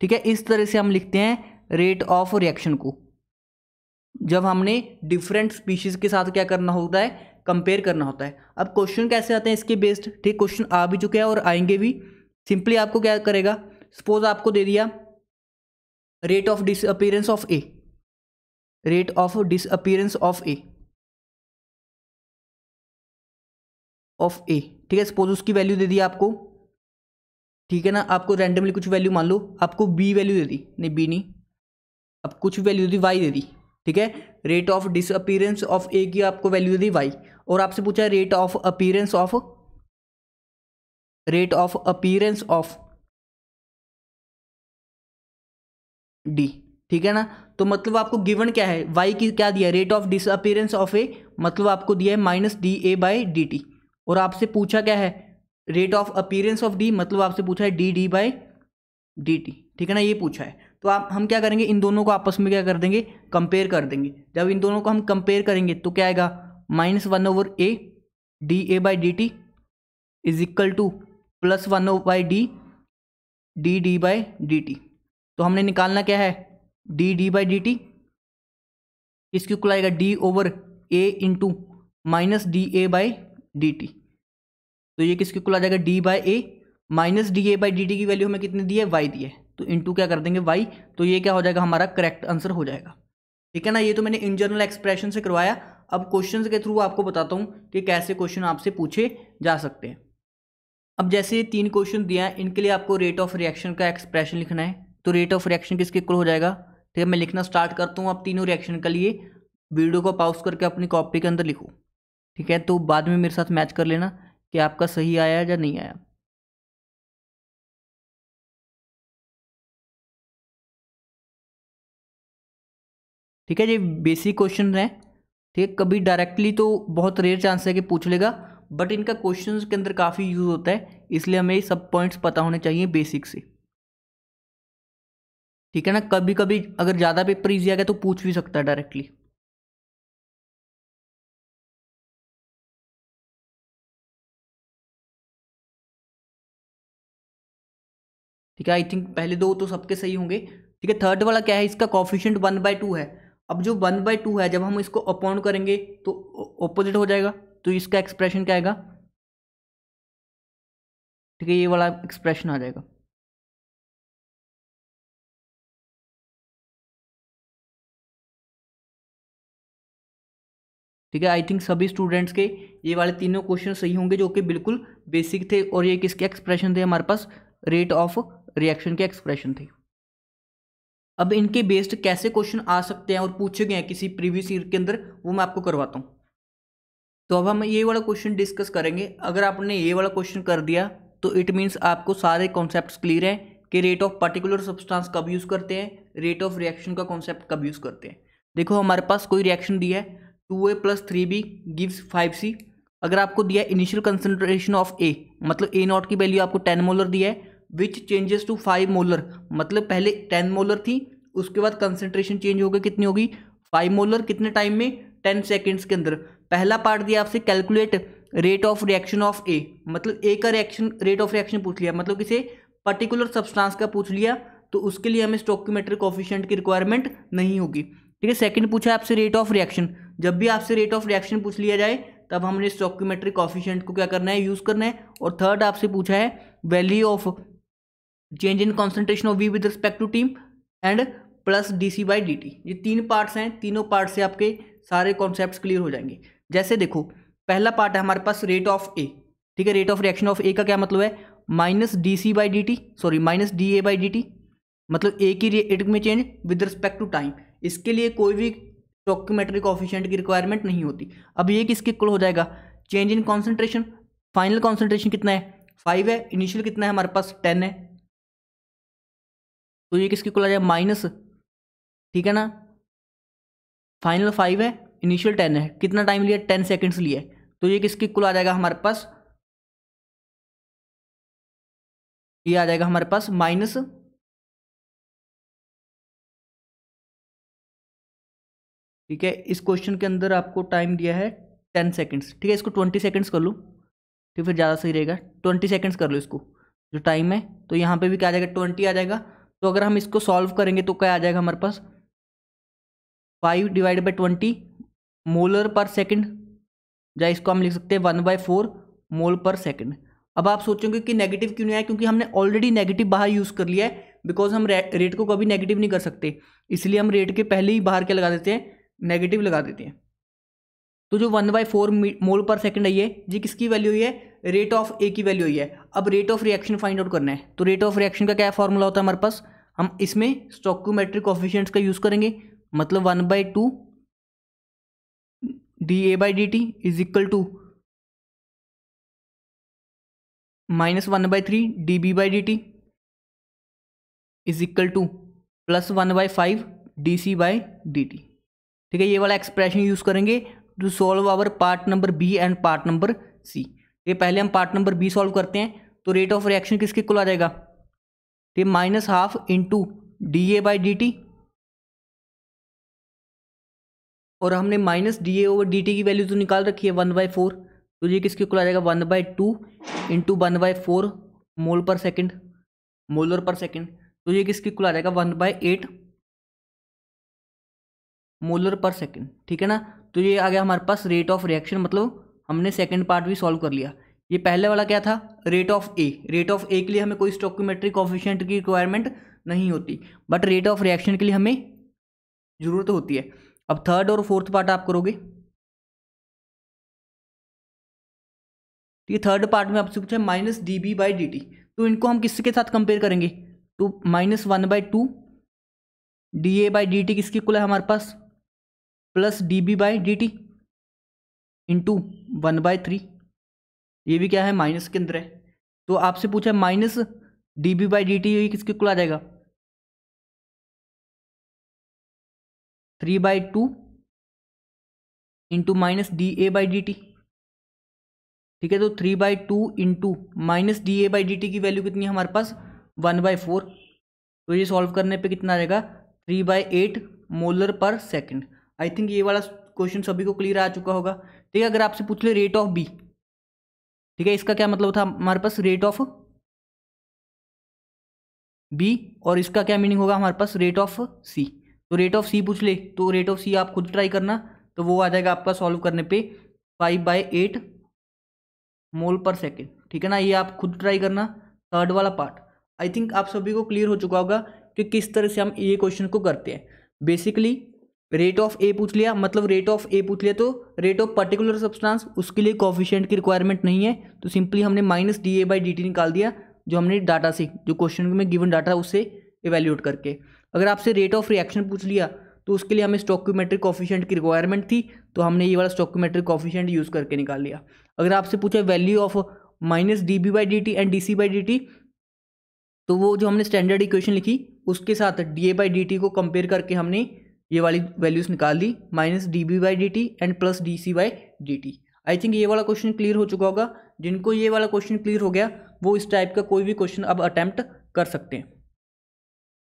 ठीक है, इस तरह से हम लिखते हैं रेट ऑफ रिएक्शन को, जब हमने डिफरेंट स्पीशीज के साथ क्या करना होता है, कंपेयर करना होता है। अब क्वेश्चन कैसे आते हैं इसके बेस्ड, ठीक, क्वेश्चन आ भी चुके हैं और आएंगे भी। सिंपली आपको क्या करेगा, सपोज आपको दे दिया rate of disappearance of A, rate of disappearance of A, ठीक है, सपोज उसकी वैल्यू दे दी आपको। ठीक है ना, आपको रैंडमली कुछ वैल्यू मान लो, आपको बी वैल्यू दे दी, नहीं बी नहीं, अब कुछ value they the why they दी। ठीक है, रेट ऑफ डिसअपीयरेंस ऑफ ए की आपको वैल्यू दे दी वाई, और आपसे पूछा है rate of appearance of D. ठीक है ना, तो मतलब आपको गिवन क्या है, वाई की क्या दिया है, rate of disappearance of A, मतलब आपको दिया है -DA/dt, और आपसे पूछा क्या है, rate of appearance of D, मतलब आपसे पूछा है dd/dt। ठीक है ना, ये पूछा है। तो आप हम क्या करेंगे, इन दोनों को आपस में क्या कर देंगे, कंपेयर कर देंगे। जब इन दोनों को हम कंपेयर करेंगे तो क्या आएगा, -1/a DA/dt is equal to +1/d dd/dt। तो हमने निकालना क्या है, dd/dt, इसकी इक्वल आएगा d/a इंटू -DA/dt। तो ये किसके इक्वल आ जाएगा, d/a, -DA/dt की वैल्यू हमें कितनी दी है, y दी है, तो इंटू क्या कर देंगे y, तो ये क्या हो जाएगा, हमारा करेक्ट आंसर हो जाएगा। ठीक है ना, ये तो मैंने इन जनरल एक्सप्रेशन से करवाया। अब क्वेश्चन के थ्रू आपको बताता हूँ कि कैसे क्वेश्चन आपसे पूछे जा सकते हैं। अब जैसे 3 क्वेश्चन दिया है, इनके लिए आपको रेट ऑफ रिएक्शन का एक्सप्रेशन लिखना है। तो रेट ऑफ रिएक्शन किसके इक्वल हो जाएगा, ठीक है, मैं लिखना स्टार्ट करता हूँ। आप तीनों रिएक्शन के लिए वीडियो को पॉज करके अपनी कॉपी के अंदर लिखो। ठीक है, तो बाद में मेरे साथ मैच कर लेना कि आपका सही आया या नहीं आया। ठीक है, ये बेसिक क्वेश्चन है। ठीक है, कभी डायरेक्टली तो बहुत रेयर चांस है कि पूछ लेगा, बट इनका क्वेश्चंस के अंदर काफ़ी यूज होता है, इसलिए हमें सब पॉइंट्स पता होने चाहिए बेसिक से। ठीक है ना, कभी कभी अगर ज़्यादा पेपर इजी आ गया तो पूछ भी सकता है डायरेक्टली। ठीक है, आई थिंक पहले 2 तो सबके सही होंगे। ठीक है, थर्ड वाला क्या है, इसका कॉफिशिएंट 1/2 है। अब जो 1/2 है, जब हम इसको अपॉन करेंगे तो ऑपोजिट हो जाएगा, तो इसका एक्सप्रेशन क्या आएगा, ठीक है, ये वाला एक्सप्रेशन आ जाएगा। ठीक है। आई थिंक सभी स्टूडेंट्स के ये वाले तीनों क्वेश्चन सही होंगे, जो कि बिल्कुल बेसिक थे, और ये किसके एक्सप्रेशन थे हमारे पास, रेट ऑफ रिएक्शन के एक्सप्रेशन थे। अब इनके बेस्ड कैसे क्वेश्चन आ सकते हैं और पूछे गए हैं किसी प्रीवियस ईयर के अंदर, वो मैं आपको करवाता हूँ। तो अब हम ये वाला क्वेश्चन डिस्कस करेंगे। अगर आपने ये वाला क्वेश्चन कर दिया तो इट मीन्स आपको सारे कॉन्सेप्ट्स क्लियर हैं कि रेट ऑफ पर्टिकुलर सब्सटेंस कब यूज़ करते हैं, रेट ऑफ रिएक्शन का कॉन्सेप्ट कब यूज़ करते हैं। देखो हमारे पास कोई रिएक्शन दिया है 2A + 3B गिव्स 5C। अगर आपको दिया है इनिशियल कंसंट्रेशन ऑफ A, मतलब A0 की वैल्यू आपको 10 मोलर दिया है, विच चेंजेस टू 5 मोलर, मतलब पहले 10 मोलर थी, उसके बाद कंसंट्रेशन चेंज हो गई, कितनी होगी 5 मोलर, कितने टाइम में 10 सेकेंड्स के अंदर। पहला पार्ट दिया आपसे calculate rate of reaction of A, मतलब ए का रिएक्शन रेट ऑफ रिएक्शन पूछ लिया, मतलब किसी पर्टिकुलर सब्सटेंस का पूछ लिया, तो उसके लिए हमें स्टोइकोमेट्रिक कोएफिशिएंट की रिक्वायरमेंट नहीं होगी। ठीक है। सेकंड पूछा आपसे रेट ऑफ रिएक्शन। जब भी आपसे रेट ऑफ रिएक्शन पूछ लिया जाए तब हमने स्टोइकोमेट्रिक कोएफिशिएंट को क्या करना है, यूज करना है। और थर्ड आपसे पूछा है value of change in concentration of V with respect to time and plus dC/dt। ये तीन पार्ट्स हैं, तीनों पार्ट से आपके सारे कॉन्सेप्ट्स क्लियर हो जाएंगे। जैसे देखो पहला पार्ट है हमारे पास रेट ऑफ ए, ठीक है। रेट ऑफ रिएक्शन ऑफ ए का क्या मतलब है, -dC/dt, सॉरी -dA/dt, मतलब ए की रेट में change with respect to time. इसके लिए कोई भी स्टोइकोमेट्रिक कोएफिशिएंट की रिक्वायरमेंट नहीं होती। अब ये किसके इक्वल हो जाएगा, change in concentration, final concentration कितना है 5 है, इनिशियल कितना है हमारे पास 10 है, तो ये किसके इक्वल आ जाएगा माइनस, ठीक है ना। फाइनल 5 है, इनिशियल 10 है, कितना टाइम लिया 10 सेकेंड्स लिया है, तो ये किसके इक्वल आ जाएगा हमारे पास, ये आ जाएगा हमारे पास माइनस, ठीक है। इस क्वेश्चन के अंदर आपको टाइम दिया है 10 सेकेंड्स, ठीक है। इसको 20 सेकेंड्स कर लो, ठीक, फिर ज़्यादा सही रहेगा। 20 सेकेंड्स कर लो इसको, जो टाइम है, तो यहाँ पे भी क्या आ जाएगा 20 आ जाएगा। तो अगर हम इसको सॉल्व करेंगे तो क्या आ जाएगा हमारे पास 5 / 20 मोलर पर सेकेंड, या इसको हम लिख सकते हैं 1/4 मोल पर सेकेंड। अब आप सोचोगे कि नेगेटिव क्यों नहीं आया, क्योंकि हमने ऑलरेडी नेगेटिव बाहर यूज़ कर लिया है, बिकॉज हम रेट को कभी नेगेटिव नहीं कर सकते, इसलिए हम रेट के पहले ही बाहर क्या लगा देते हैं, नेगेटिव लगा देते हैं। तो जो 1/4 मोल पर सेकंड है ये किसकी वैल्यू हुई है, रेट ऑफ ए की वैल्यू हुई है। अब rate of reaction find out करना है, तो रेट ऑफ रिएक्शन का क्या फॉर्मूला होता है हमारे पास, हम इसमें स्टोइकोमेट्रिक कोएफिशिएंट्स का यूज़ करेंगे, मतलब 1/2 dA/dt is equal to -1/3 dB/dt is equal to +1/5 dC/dt। ठीक है, ये वाला एक्सप्रेशन यूज़ करेंगे to solve our part number B and part number C. ये पहले हम पार्ट नंबर बी सॉल्व करते हैं, तो रेट ऑफ रिएक्शन किसके इक्वल आ जाएगा, ये -12 इंटू dA/dt, और हमने -dA/dt की वैल्यू तो निकाल रखी है 1/4, तो ये किसके इक्वल आ जाएगा 1/2 इंटू 1/4 मोल पर सेकेंड, मोलर पर सेकेंड, तो ये किसके इक्वल आ जाएगा 1/8 मोलर पर सेकेंड। ठीक है ना, तो ये आ गया हमारे पास रेट ऑफ रिएक्शन, मतलब हमने सेकेंड पार्ट भी सॉल्व कर लिया। ये पहले वाला क्या था, rate of A. Rate of A के लिए हमें कोई स्टोइकोमेट्रिक कोएफिशिएंट की रिक्वायरमेंट नहीं होती, बट रेट ऑफ रिएक्शन के लिए हमें जरूरत होती है। अब थर्ड और फोर्थ पार्ट आप करोगे, ये थर्ड पार्ट में आपसे पूछा है -dB/dt, तो इनको हम किसके साथ कंपेयर करेंगे, तो -1/2 dA/dt किसकी इक्वल है हमारे पास, प्लस dB/dt इंटू 1/3, ये भी क्या है माइनस के अंदर है, तो आपसे पूछा है -dB/dt, ये किसके इक्वल आ जाएगा 3/2 इंटू -dA/dt। ठीक है, तो 3/2 इंटू -dA/dt की वैल्यू कितनी है हमारे पास 1/4, तो ये सॉल्व करने पे कितना आ जाएगा 3/8 मोलर पर सेकंड। आई थिंक ये वाला क्वेश्चन सभी को क्लियर आ चुका होगा। ठीक है, अगर आपसे पूछ ले रेट ऑफ बी, ठीक है, इसका क्या मतलब था हमारे पास रेट ऑफ बी, और इसका क्या मीनिंग होगा हमारे पास रेट ऑफ सी। तो रेट ऑफ सी पूछ ले, तो रेट ऑफ सी आप खुद ट्राई करना, तो वो आ जाएगा आपका सॉल्व करने पे 5/8 मोल पर सेकेंड। ठीक है ना, ये आप खुद ट्राई करना थर्ड वाला पार्ट। आई थिंक आप सभी को क्लियर हो चुका होगा कि किस तरह से हम ये क्वेश्चन को करते हैं। बेसिकली रेट ऑफ ए पूछ लिया, मतलब रेट ऑफ ए पूछ लिया तो रेट ऑफ पर्टिकुलर सब्सटेंस, उसके लिए कोफिशिएंट की रिक्वायरमेंट नहीं है, तो सिंपली हमने minus D A by D T निकाल दिया, जो हमने डाटा से, जो क्वेश्चन में गिवन डाटा उससे इवेल्यूएट करके। अगर आपसे रेट ऑफ रिएक्शन पूछ लिया तो उसके लिए हमें स्टोइकोमेट्रिक कोफिशिएंट की रिक्वायरमेंट थी, तो हमने ये वाला स्टोइकोमेट्रिक कोफिशिएंट यूज़ करके निकाल लिया। अगर आपसे पूछा value of minus D B by D T and D C by D T, तो वो जो हमने स्टैंडर्ड इक्वेशन लिखी उसके साथ D A by D T को कंपेयर करके हमने ये वाली वैल्यूज निकाल दी, minus D B by D T and plus D C by D T. I think ये वाला क्वेश्चन क्लियर हो चुका होगा। जिनको ये वाला क्वेश्चन क्लियर हो गया वो इस टाइप का कोई भी क्वेश्चन अब अटेम्प्ट कर सकते हैं।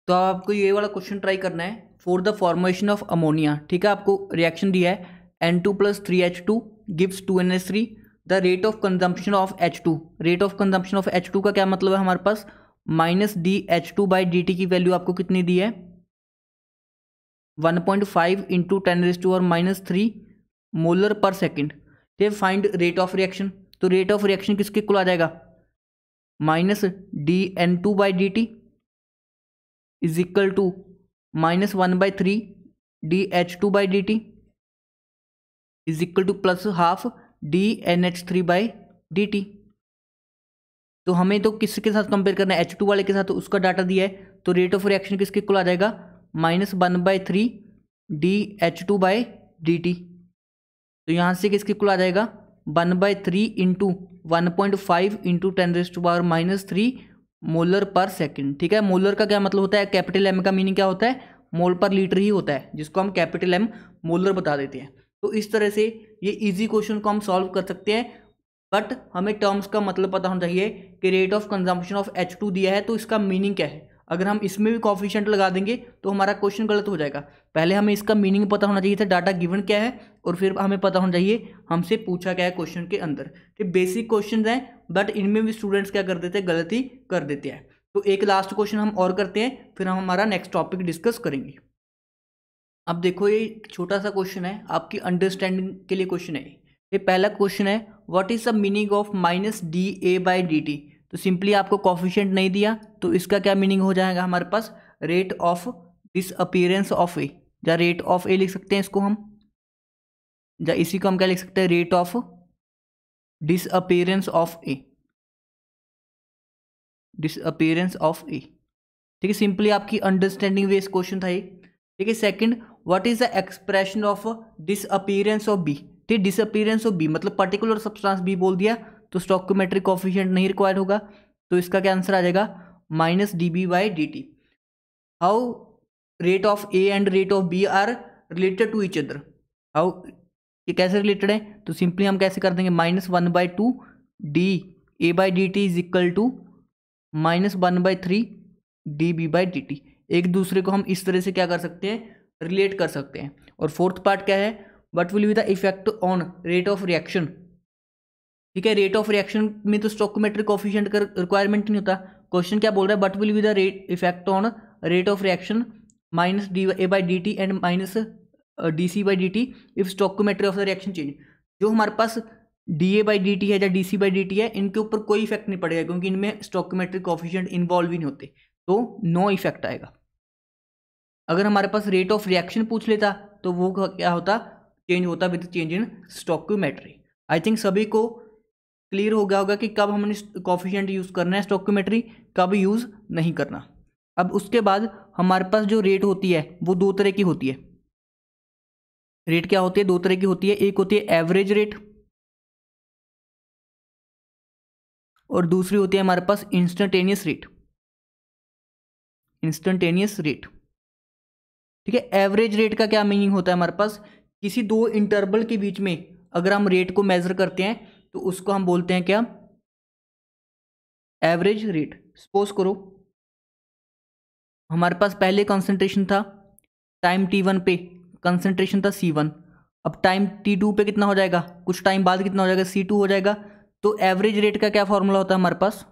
तो आपको ये वाला क्वेश्चन ट्राई करना है, for the formation of ammonia, ठीक है, आपको रिएक्शन दिया है N2 + 3H2 gives 2NH3, the rate of consumption of H2। Rate of consumption of H2 का क्या मतलब है, हमारे पास minus D H2 by D T की वैल्यू आपको कितनी दी है, 1.5 इंटू 10⁻³ मोलर पर सेकेंड। ठीक, फाइंड रेट ऑफ रिएक्शन, तो रेट ऑफ रिएक्शन किसके इक्वल आ जाएगा, minus D N2 by D T is equal to -1/3 D H2 by D T is equal to plus half D NH3 by D T. तो हमें तो किसके साथ compare करना है, H2 वाले के साथ, तो उसका डाटा दिया है, तो रेट ऑफ रिएक्शन किसके इक्वल आ जाएगा, -1/3 D H2 by D T. तो यहाँ से किसके इक्वल आ जाएगा, 1/3 इंटू 1.5 इंटू 10⁻³ मोलर पर सेकेंड। ठीक है, मोलर का क्या मतलब होता है, कैपिटल एम का मीनिंग क्या होता है, मोल पर लीटर ही होता है, जिसको हम कैपिटल एम मोलर बता देते हैं। तो इस तरह से ये इजी क्वेश्चन को हम सॉल्व कर सकते हैं, बट हमें टर्म्स का मतलब पता होना चाहिए कि rate of consumption of H2 दिया है तो इसका मीनिंग क्या है। अगर हम इसमें भी कोफिशिएंट लगा देंगे तो हमारा क्वेश्चन गलत हो जाएगा। पहले हमें इसका मीनिंग पता होना चाहिए था, डाटा गिवन क्या है, और फिर हमें पता होना चाहिए हमसे पूछा क्या है क्वेश्चन के अंदर। ठीक, बेसिक क्वेश्चन हैं, बट इनमें भी स्टूडेंट्स क्या कर देते हैं, गलती कर देते हैं। तो एक लास्ट क्वेश्चन हम और करते हैं, फिर हम हमारा नेक्स्ट टॉपिक डिस्कस करेंगे। अब देखो, ये छोटा सा क्वेश्चन है, आपकी अंडरस्टैंडिंग के लिए क्वेश्चन है। ये पहला क्वेश्चन है, what is the meaning of minus D A by D T. तो सिंपली आपको कोफिशिएंट नहीं दिया, तो इसका क्या मीनिंग हो जाएगा हमारे पास, rate of disappearance of A, या रेट ऑफ ए लिख सकते हैं इसको हम, या इसी को हम क्या लिख सकते हैं, rate of disappearance of A, disappearance of A. ठीक है, सिंपली आपकी अंडरस्टैंडिंग बेस्ड क्वेश्चन था ये। ठीक है, second, what is the expression of disappearance of B. ठीक, डिसअपीयरेंस ऑफ बी मतलब पर्टिकुलर सब्सटेंस बी बोल दिया तो स्टोइकोमेट्रिक कोफिशिएंट नहीं रिक्वायर्ड होगा, तो इसका क्या आंसर आ जाएगा, minus D B by D T. How rate of A and rate of B are related to each other. How, ये कैसे रिलेटेड है, तो सिंपली हम कैसे कर देंगे, -1/2 D A by D T is equal to -1/3 D B by D T. एक दूसरे को हम इस तरह से क्या कर सकते हैं, रिलेट कर सकते हैं। और फोर्थ पार्ट क्या है, what will be the effect on rate of reaction. ठीक है, रेट ऑफ रिएक्शन में तो स्टोइकोमेट्रिक कोफिशिएंट का रिक्वायरमेंट नहीं होता। क्वेश्चन क्या बोल रहा है, what will be the rate effect on rate of reaction minus D A by D T and minus D C by D T if stoichiometry of the reaction change. जो हमारे पास D A by D T है या D C by D T है, इनके ऊपर कोई effect नहीं पड़ेगा, क्योंकि इनमें स्टोइकोमेट्रिक कोफिशिएंट इन्वॉल्व ही नहीं होते, तो नो इफेक्ट आएगा। अगर हमारे पास रेट ऑफ रिएक्शन पूछ लेता तो वो क्या होता, चेंज होता with change in stoichiometry. I think सभी को क्लियर हो गया होगा कि कब हमने कोफिशिएंट यूज़ करना है स्टोइकोमेट्री, कब यूज़ नहीं करना। अब उसके बाद हमारे पास जो रेट होती है वो दो तरह की होती है। रेट क्या होती है, दो तरह की होती है, एक होती है एवरेज रेट और दूसरी होती है हमारे पास इंस्टेंटेनियस रेट। इंस्टेंटेनियस रेट, ठीक है। एवरेज रेट का क्या मीनिंग होता है, हमारे पास किसी दो इंटरवल के बीच में अगर हम रेट को मेजर करते हैं तो उसको हम बोलते हैं क्या, एवरेज रेट। सपोज करो हमारे पास पहले कंसंट्रेशन था टाइम t1 पे, कंसंट्रेशन था c1, अब टाइम t2 पे कितना हो जाएगा, कुछ टाइम बाद कितना हो जाएगा, c2 हो जाएगा। तो एवरेज रेट का क्या फॉर्मूला होता है हमारे पास,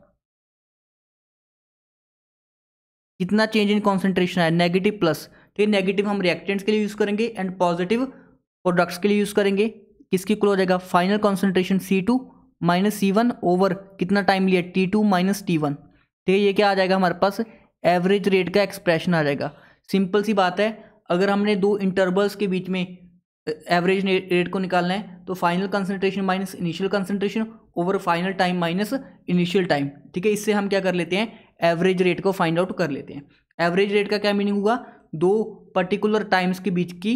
कितना चेंज इन कॉन्सेंट्रेशन है, नेगेटिव प्लस। ठीक है, नेगेटिव हम रिएक्टेंट्स के लिए यूज करेंगे एंड पॉजिटिव प्रोडक्ट्स के लिए यूज करेंगे। किसकी इक्वल हो जाएगा, final concentration C2 minus C1 over कितना टाइम लिया, T2 माइनस T1। ठीक है, ये क्या आ जाएगा हमारे पास, एवरेज रेट का एक्सप्रेशन आ जाएगा। सिंपल सी बात है, अगर हमने दो इंटरवल्स के बीच में एवरेज रेट को निकालना है तो final concentration minus initial concentration over final time minus initial time, ठीक है। इससे हम क्या कर लेते हैं, एवरेज रेट को फाइंड आउट कर लेते हैं। एवरेज रेट का क्या मीनिंग हुआ, दो पर्टिकुलर टाइम्स के बीच की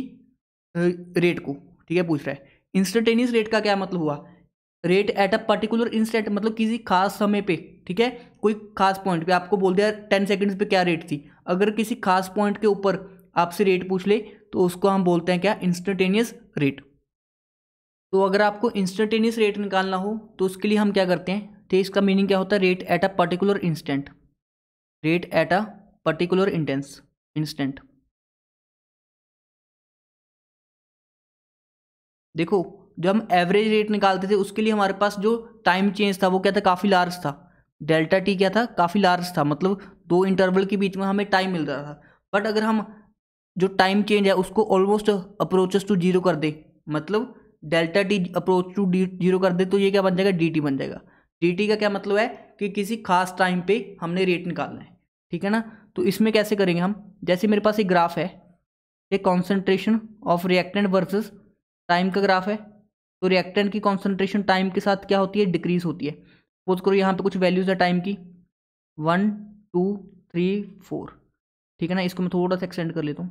रेट को, ठीक है, पूछ रहा है। इंस्टेंटेनियस रेट का क्या मतलब हुआ, rate at a particular instant, मतलब किसी खास समय पे, ठीक है, कोई खास पॉइंट पे आपको बोल दिया 10 सेकंड्स पे क्या रेट थी, अगर किसी खास पॉइंट के ऊपर आपसे रेट पूछ ले तो उसको हम बोलते हैं क्या, इंस्टेंटेनियस रेट। तो अगर आपको इंस्टेंटेनियस रेट निकालना हो तो उसके लिए हम क्या करते हैं, तो इसका मीनिंग क्या होता है, rate at a particular instant, rate at a particular instant. देखो जब हम एवरेज रेट निकालते थे उसके लिए हमारे पास जो टाइम चेंज था वो क्या था, काफ़ी लार्ज था। डेल्टा टी क्या था, काफ़ी लार्ज था, मतलब दो इंटरवल के बीच में हमें टाइम मिल रहा था। बट अगर हम जो टाइम चेंज है उसको ऑलमोस्ट अप्रोचेस टू जीरो कर दे, मतलब delta T approach to zero कर दे, तो ये क्या बन जाएगा, डी टी बन जाएगा। डी टी का क्या मतलब है कि किसी खास टाइम पे हमने रेट निकालना है, ठीक है ना। तो इसमें कैसे करेंगे हम, जैसे मेरे पास एक ग्राफ है, ये concentration of reactant versus time का ग्राफ है। तो रिएक्टेंट की कॉन्सेंट्रेशन टाइम के साथ क्या होती है, डिक्रीज होती है। सपोज करो यहाँ पे कुछ वैल्यूज है टाइम की 1 2 3 4, ठीक है ना। इसको मैं थोड़ा सा एक्सटेंड कर लेता हूँ,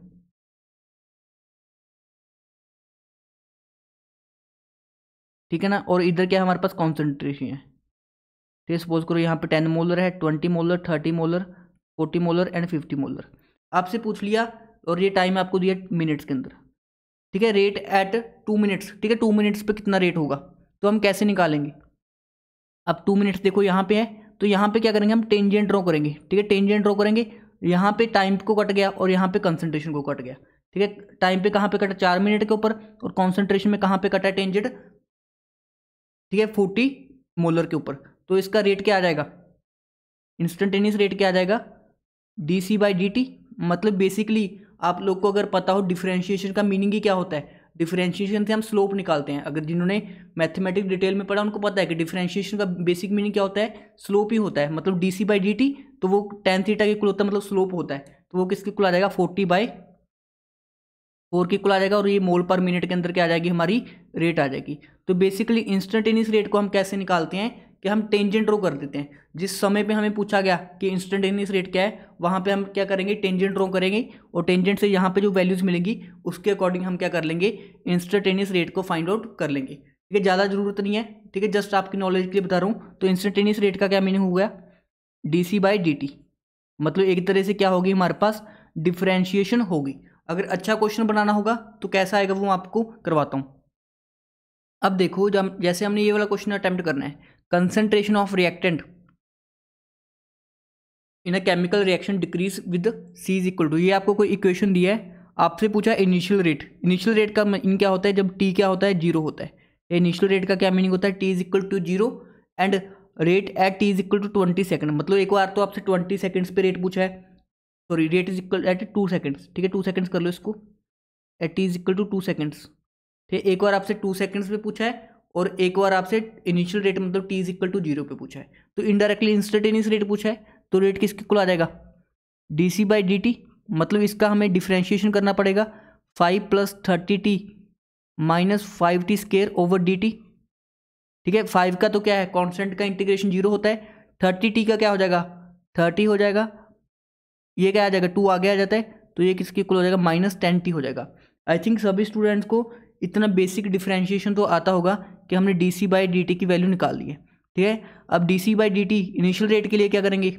ठीक है ना। और इधर क्या है, हमारे पास कॉन्सेंट्रेशन है, ठीक है। सपोज करो यहाँ पे 10 मोलर है, 20 molar, 30 molar, 40 molar and 50 molar. आपसे पूछ लिया और ये टाइम आपको दिया मिनट्स के अंदर, ठीक है। रेट एट 2 मिनट्स, ठीक है, 2 मिनट्स पे कितना रेट होगा, तो हम कैसे निकालेंगे। अब 2 मिनट्स देखो यहाँ पे है, तो यहाँ पे क्या करेंगे, हम टेंजेंट ड्रॉ करेंगे, ठीक है, टेंजेंट ड्रॉ करेंगे। यहाँ पे टाइम को कट गया और यहाँ पे कंसंट्रेशन को कट गया, ठीक है। टाइम पे कहाँ पे कटा, 4 मिनट के ऊपर, और कॉन्सेंट्रेशन में कहाँ पे कटा है टेंजेंट, ठीक है, 40 मोलर के ऊपर। तो इसका रेट क्या आ जाएगा, इंस्टेंटेनियस रेट क्या आ जाएगा, D C by D T. मतलब बेसिकली आप लोग को अगर पता हो डिफरेंशिएशन का मीनिंग ही क्या होता है, डिफरेंशिएशन से हम स्लोप निकालते हैं। अगर जिन्होंने मैथमेटिक्स डिटेल में पढ़ा उनको पता है कि डिफरेंशिएशन का बेसिक मीनिंग क्या होता है, स्लोप ही होता है। मतलब D C by D T, तो वो tan थीटा के इक्वल होता है, मतलब स्लोप होता है। तो वो किसके इक्वल आ जाएगा, 40/4 के इक्वल आ जाएगा। और ये मोल पर मिनट के अंदर क्या आ जाएगी, हमारी रेट आ जाएगी। तो बेसिकली इंस्टेंटेनियस रेट को हम कैसे निकालते हैं कि हम टेंजेंट ड्रॉ कर देते हैं। जिस समय पे हमें पूछा गया कि इंस्टेंटेनियस रेट क्या है, वहाँ पे हम क्या करेंगे, टेंजेंट ड्रॉ करेंगे, और टेंजेंट से यहाँ पे जो वैल्यूज मिलेंगी उसके अकॉर्डिंग हम क्या कर लेंगे, इंस्टेंटेनियस रेट को फाइंड आउट कर लेंगे, ठीक है। ज़्यादा जरूरत नहीं है, ठीक है, जस्ट आपकी नॉलेज के लिए बता रहा हूँ। तो इंस्टेंटेनियस रेट का क्या मीनिंग हो गया, D C by D T. मतलब एक तरह से क्या होगी, हमारे पास डिफ्रेंशिएशन होगी। अगर अच्छा क्वेश्चन बनाना होगा तो कैसा आएगा वो मैं आपको करवाता हूँ। अब देखो जब जैसे हमने ये वाला क्वेश्चन अटेम्प्ट करना है, concentration of reactant in a chemical reaction decreases with C is equal to, ये आपको कोई इक्वेशन दिया है, आपसे पूछा है इनिशियल रेट। इनिशियल रेट का मीनिंग क्या होता है, जब टी क्या होता है, जीरो होता है। इनिशियल रेट का क्या मीनिंग होता है, T is equal to zero and rate at T is equal to 20 second. मतलब एक बार तो आपसे 20 सेकंड्स पे रेट पूछा है, sorry rate is equal at 2 seconds, ठीक है, 2 सेकंड्स कर लो इसको, at T is equal to 2 seconds, ठीक है। एक बार आपसे 2 सेकंड्स पे पूछा है और एक बार आपसे इनिशियल रेट मतलब T is equal to zero पे पूछा है। तो इनडायरेक्टली इंस्टेंटेनियस रेट पूछा है, तो रेट किसके इक्वल आ जाएगा, D C by D T. मतलब इसका हमें डिफ्रेंशिएशन करना पड़ेगा, 5 + 30t minus 5t square over D T, ठीक है। 5 का तो क्या है, कांस्टेंट का इंटीग्रेशन 0 होता है, 30t का क्या हो जाएगा, 30 हो जाएगा, ये क्या आ जाएगा, 2 आगे आ जाता है, तो ये किसके इक्वल हो जाएगा, -10t हो जाएगा। आई थिंक सभी स्टूडेंट्स को इतना बेसिक डिफ्रेंशिएशन तो आता होगा कि हमने D C by D T की वैल्यू निकाल ली है, ठीक है। अब D C by D T initial rate के लिए क्या करेंगे,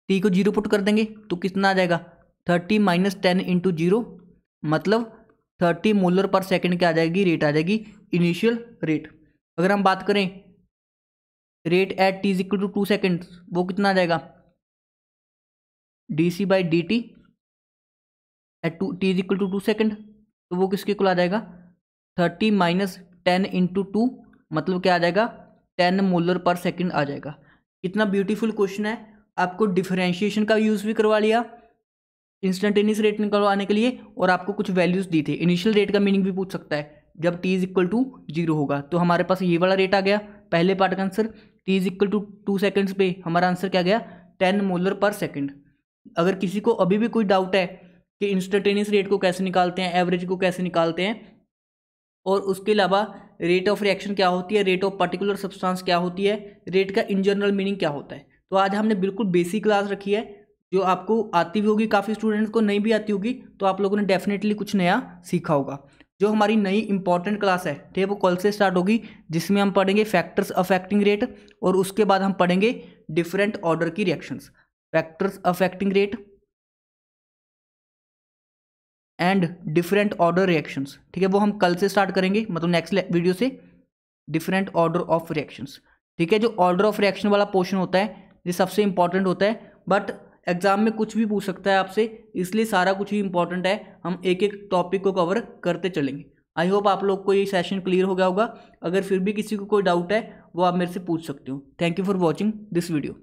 टी को 0 पुट कर देंगे, तो कितना आ जाएगा, 30 - 10 × 0, मतलब 30 मोलर पर सेकंड क्या आ जाएगी, रेट आ जाएगी, इनिशियल रेट। अगर हम बात करें rate at T is equal to 2 second, वो कितना आ जाएगा, D C by D T at T is equal to 2 second, तो वो किसके इक्वल आ जाएगा, 30 - 10 × 2, मतलब क्या आ जाएगा, 10 मोलर पर सेकंड आ जाएगा। कितना ब्यूटीफुल क्वेश्चन है, आपको डिफरेंशिएशन का यूज़ भी करवा लिया इंस्टेंटेनियस रेट निकलवाने के लिए, और आपको कुछ वैल्यूज़ दी थे। इनिशियल रेट का मीनिंग भी पूछ सकता है, जब टी इज इक्वल टू 0 होगा, तो हमारे पास ये वाला रेट आ गया पहले पार्ट का answer. T is equal to 2 seconds पे हमारा आंसर क्या गया, 10 मोलर पर सेकेंड। अगर किसी को अभी भी कोई डाउट है कि इंस्टेंटेनियस रेट को कैसे निकालते हैं, एवरेज को कैसे निकालते हैं, और उसके अलावा रेट ऑफ रिएक्शन क्या होती है, रेट ऑफ पर्टिकुलर सब्सटेंस क्या होती है, रेट का इन जनरल मीनिंग क्या होता है। तो आज हमने बिल्कुल बेसिक क्लास रखी है जो आपको आती भी होगी, काफ़ी स्टूडेंट्स को नहीं भी आती होगी, तो आप लोगों ने डेफिनेटली कुछ नया सीखा होगा। जो हमारी नई इंपॉर्टेंट क्लास है ठीक है वो कल से स्टार्ट होगी, जिसमें हम पढ़ेंगे फैक्टर्स अफेक्टिंग रेट, और उसके बाद हम पढ़ेंगे डिफरेंट ऑर्डर की reactions, factors affecting rate and different order reactions. ठीक है, वो हम कल से स्टार्ट करेंगे, मतलब नेक्स्ट वीडियो से, डिफरेंट ऑर्डर ऑफ रिएक्शंस। ठीक है, जो ऑर्डर ऑफ रिएक्शन वाला पोर्शन होता है ये सबसे इंपॉर्टेंट होता है, बट एग्जाम में कुछ भी पूछ सकता है आपसे, इसलिए सारा कुछ ही इंपॉर्टेंट है, हम एक एक टॉपिक को कवर करते चलेंगे। आई होप आप लोग को ये सेशन क्लियर हो गया होगा। अगर फिर भी किसी को कोई डाउट है वो आप मेरे से पूछ सकते हो। Thank you for watching this video.